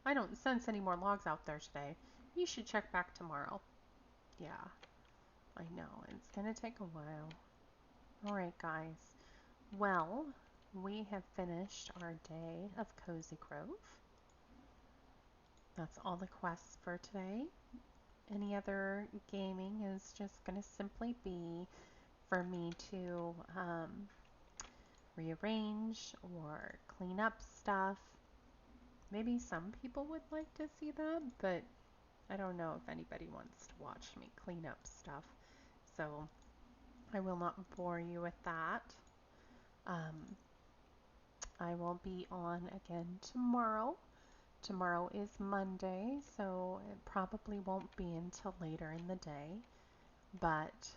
I don't sense any more logs out there today. You should check back tomorrow. Yeah, I know. It's gonna take a while. Alright, guys. Well, we have finished our day of Cozy Grove. That's all the quests for today. Any other gaming is just going to simply be for me to rearrange or clean up stuff. Maybe some people would like to see that, but I don't know if anybody wants to watch me clean up stuff. So I will not bore you with that. I will be on again tomorrow. Tomorrow is Monday, so it probably won't be until later in the day. But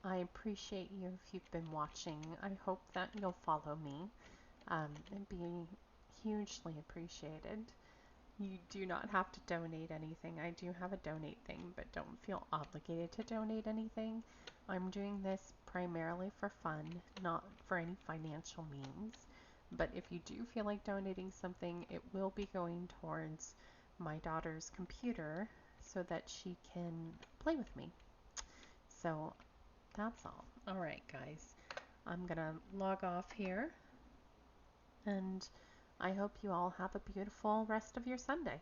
I appreciate you if you've been watching. I hope that you'll follow me. It'd be hugely appreciated. You do not have to donate anything. I do have a donate thing, but don't feel obligated to donate anything. I'm doing this primarily for fun, not for any financial means. But if you do feel like donating something, it will be going towards my daughter's computer so that she can play with me. So that's all. All right, guys. I'm going to log off here, and I hope you all have a beautiful rest of your Sunday.